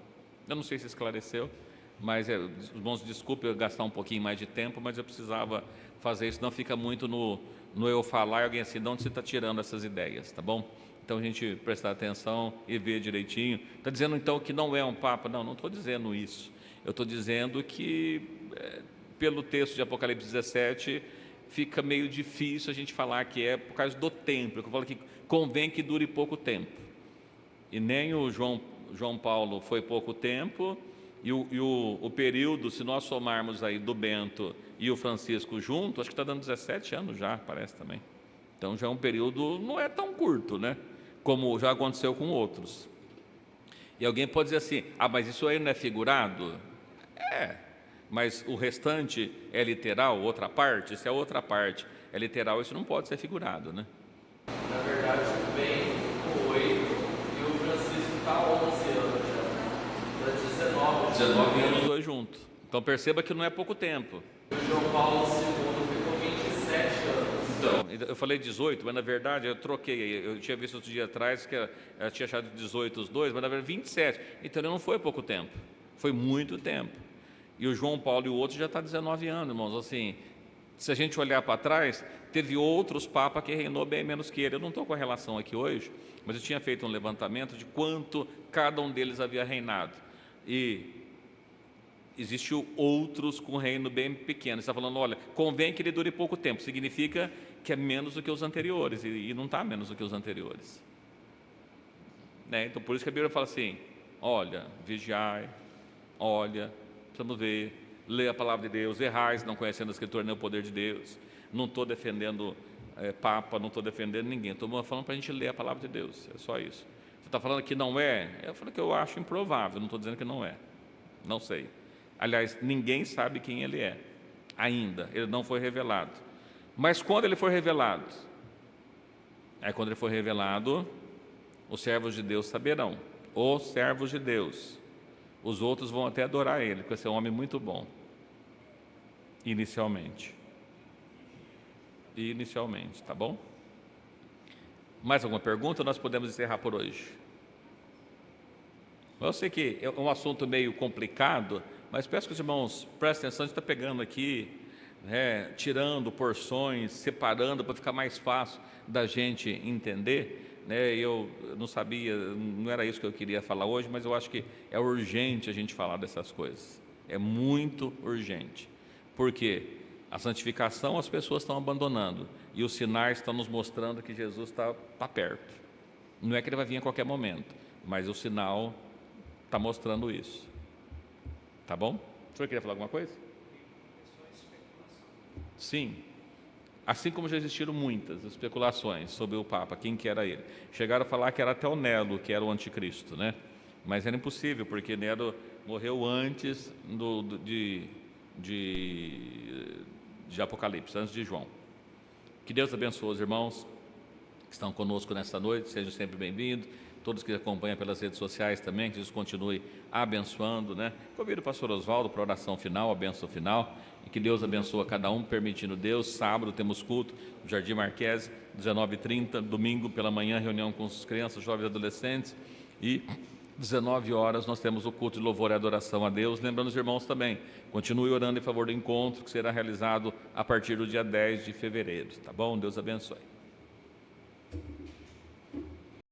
Eu não sei se esclareceu, mas irmãos, desculpe eu gastar um pouquinho mais de tempo, mas eu precisava fazer isso, não fica muito no eu falar e alguém assim, de onde você está tirando essas ideias, tá bom? Então a gente prestar atenção e ver direitinho. Está dizendo então que não é um papa? Não, não estou dizendo isso. Eu estou dizendo que, pelo texto de Apocalipse 17, fica meio difícil a gente falar que é por causa do tempo. Eu falo que convém que dure pouco tempo. E nem o João Paulo foi pouco tempo, e o período, se nós somarmos aí do Bento e o Francisco junto, acho que está dando 17 anos já, parece também. Então já é um período, não é tão curto, né? Como já aconteceu com outros. E alguém pode dizer assim, mas isso aí não é figurado? Mas o restante é literal, outra parte? Se a outra parte é literal, isso não pode ser figurado, né? Na verdade, o Ben ficou 8 e o Francisco está 11 anos já. Está 19 anos os dois juntos. Então perceba que não é pouco tempo. E o João Paulo II ficou 27 anos. Então, eu falei 18, mas na verdade eu troquei. Eu tinha visto outro dia atrás que eu tinha achado 18 os dois, mas na verdade 27. Então não foi pouco tempo, foi muito tempo. E o João Paulo e o outro já está 19 anos, irmãos. Assim, se a gente olhar para trás, teve outros papas que reinou bem menos que ele. Eu não estou com a relação aqui hoje, mas eu tinha feito um levantamento de quanto cada um deles havia reinado. E existiu outros com reino bem pequeno. Você está falando, olha, convém que ele dure pouco tempo. Significa que é menos do que os anteriores, e não está menos do que os anteriores, né? Então por isso que a Bíblia fala assim, olha, vigiai, olha, precisamos ver, ler a palavra de Deus, errais, não conhecendo a Escritura nem o poder de Deus. Não estou defendendo papa, não estou defendendo ninguém, estou falando para a gente ler a palavra de Deus, é só isso. Você está falando que não é? Eu falo que eu acho improvável, não estou dizendo que não é, não sei. Aliás, ninguém sabe quem ele é ainda, ele não foi revelado. Mas quando ele for revelado, quando ele for revelado, os servos de Deus saberão, os servos de Deus, os outros vão até adorar ele, porque esse é um homem muito bom, inicialmente, tá bom? Mais alguma pergunta? Nós podemos encerrar por hoje. Eu sei que é um assunto meio complicado, mas peço que os irmãos prestem atenção, a gente está pegando aqui, tirando porções, separando para ficar mais fácil da gente entender, né? Eu não sabia, não era isso que eu queria falar hoje, mas eu acho que é urgente a gente falar dessas coisas, é muito urgente, porque a santificação as pessoas estão abandonando e os sinais estão nos mostrando que Jesus está perto. Não é que ele vai vir a qualquer momento, mas o sinal está mostrando isso, tá bom? O senhor queria falar alguma coisa? Sim, assim como já existiram muitas especulações sobre o Papa, quem que era ele. Chegaram a falar que era até o Nero, que era o anticristo, né? Mas era impossível, porque Nero morreu antes de Apocalipse, antes de João. Que Deus abençoe os irmãos que estão conosco nesta noite, sejam sempre bem-vindos. Todos que acompanham pelas redes sociais também, que Deus continue abençoando, né? Convido o pastor Oswaldo para a oração final, a bênção final, e que Deus abençoe a cada um, permitindo Deus. Sábado temos culto no Jardim Marquese, 19h30, domingo pela manhã, reunião com as crianças, jovens e adolescentes, e 19 horas, nós temos o culto de louvor e adoração a Deus. Lembrando os irmãos também, continue orando em favor do encontro que será realizado a partir do dia 10 de fevereiro. Tá bom? Deus abençoe.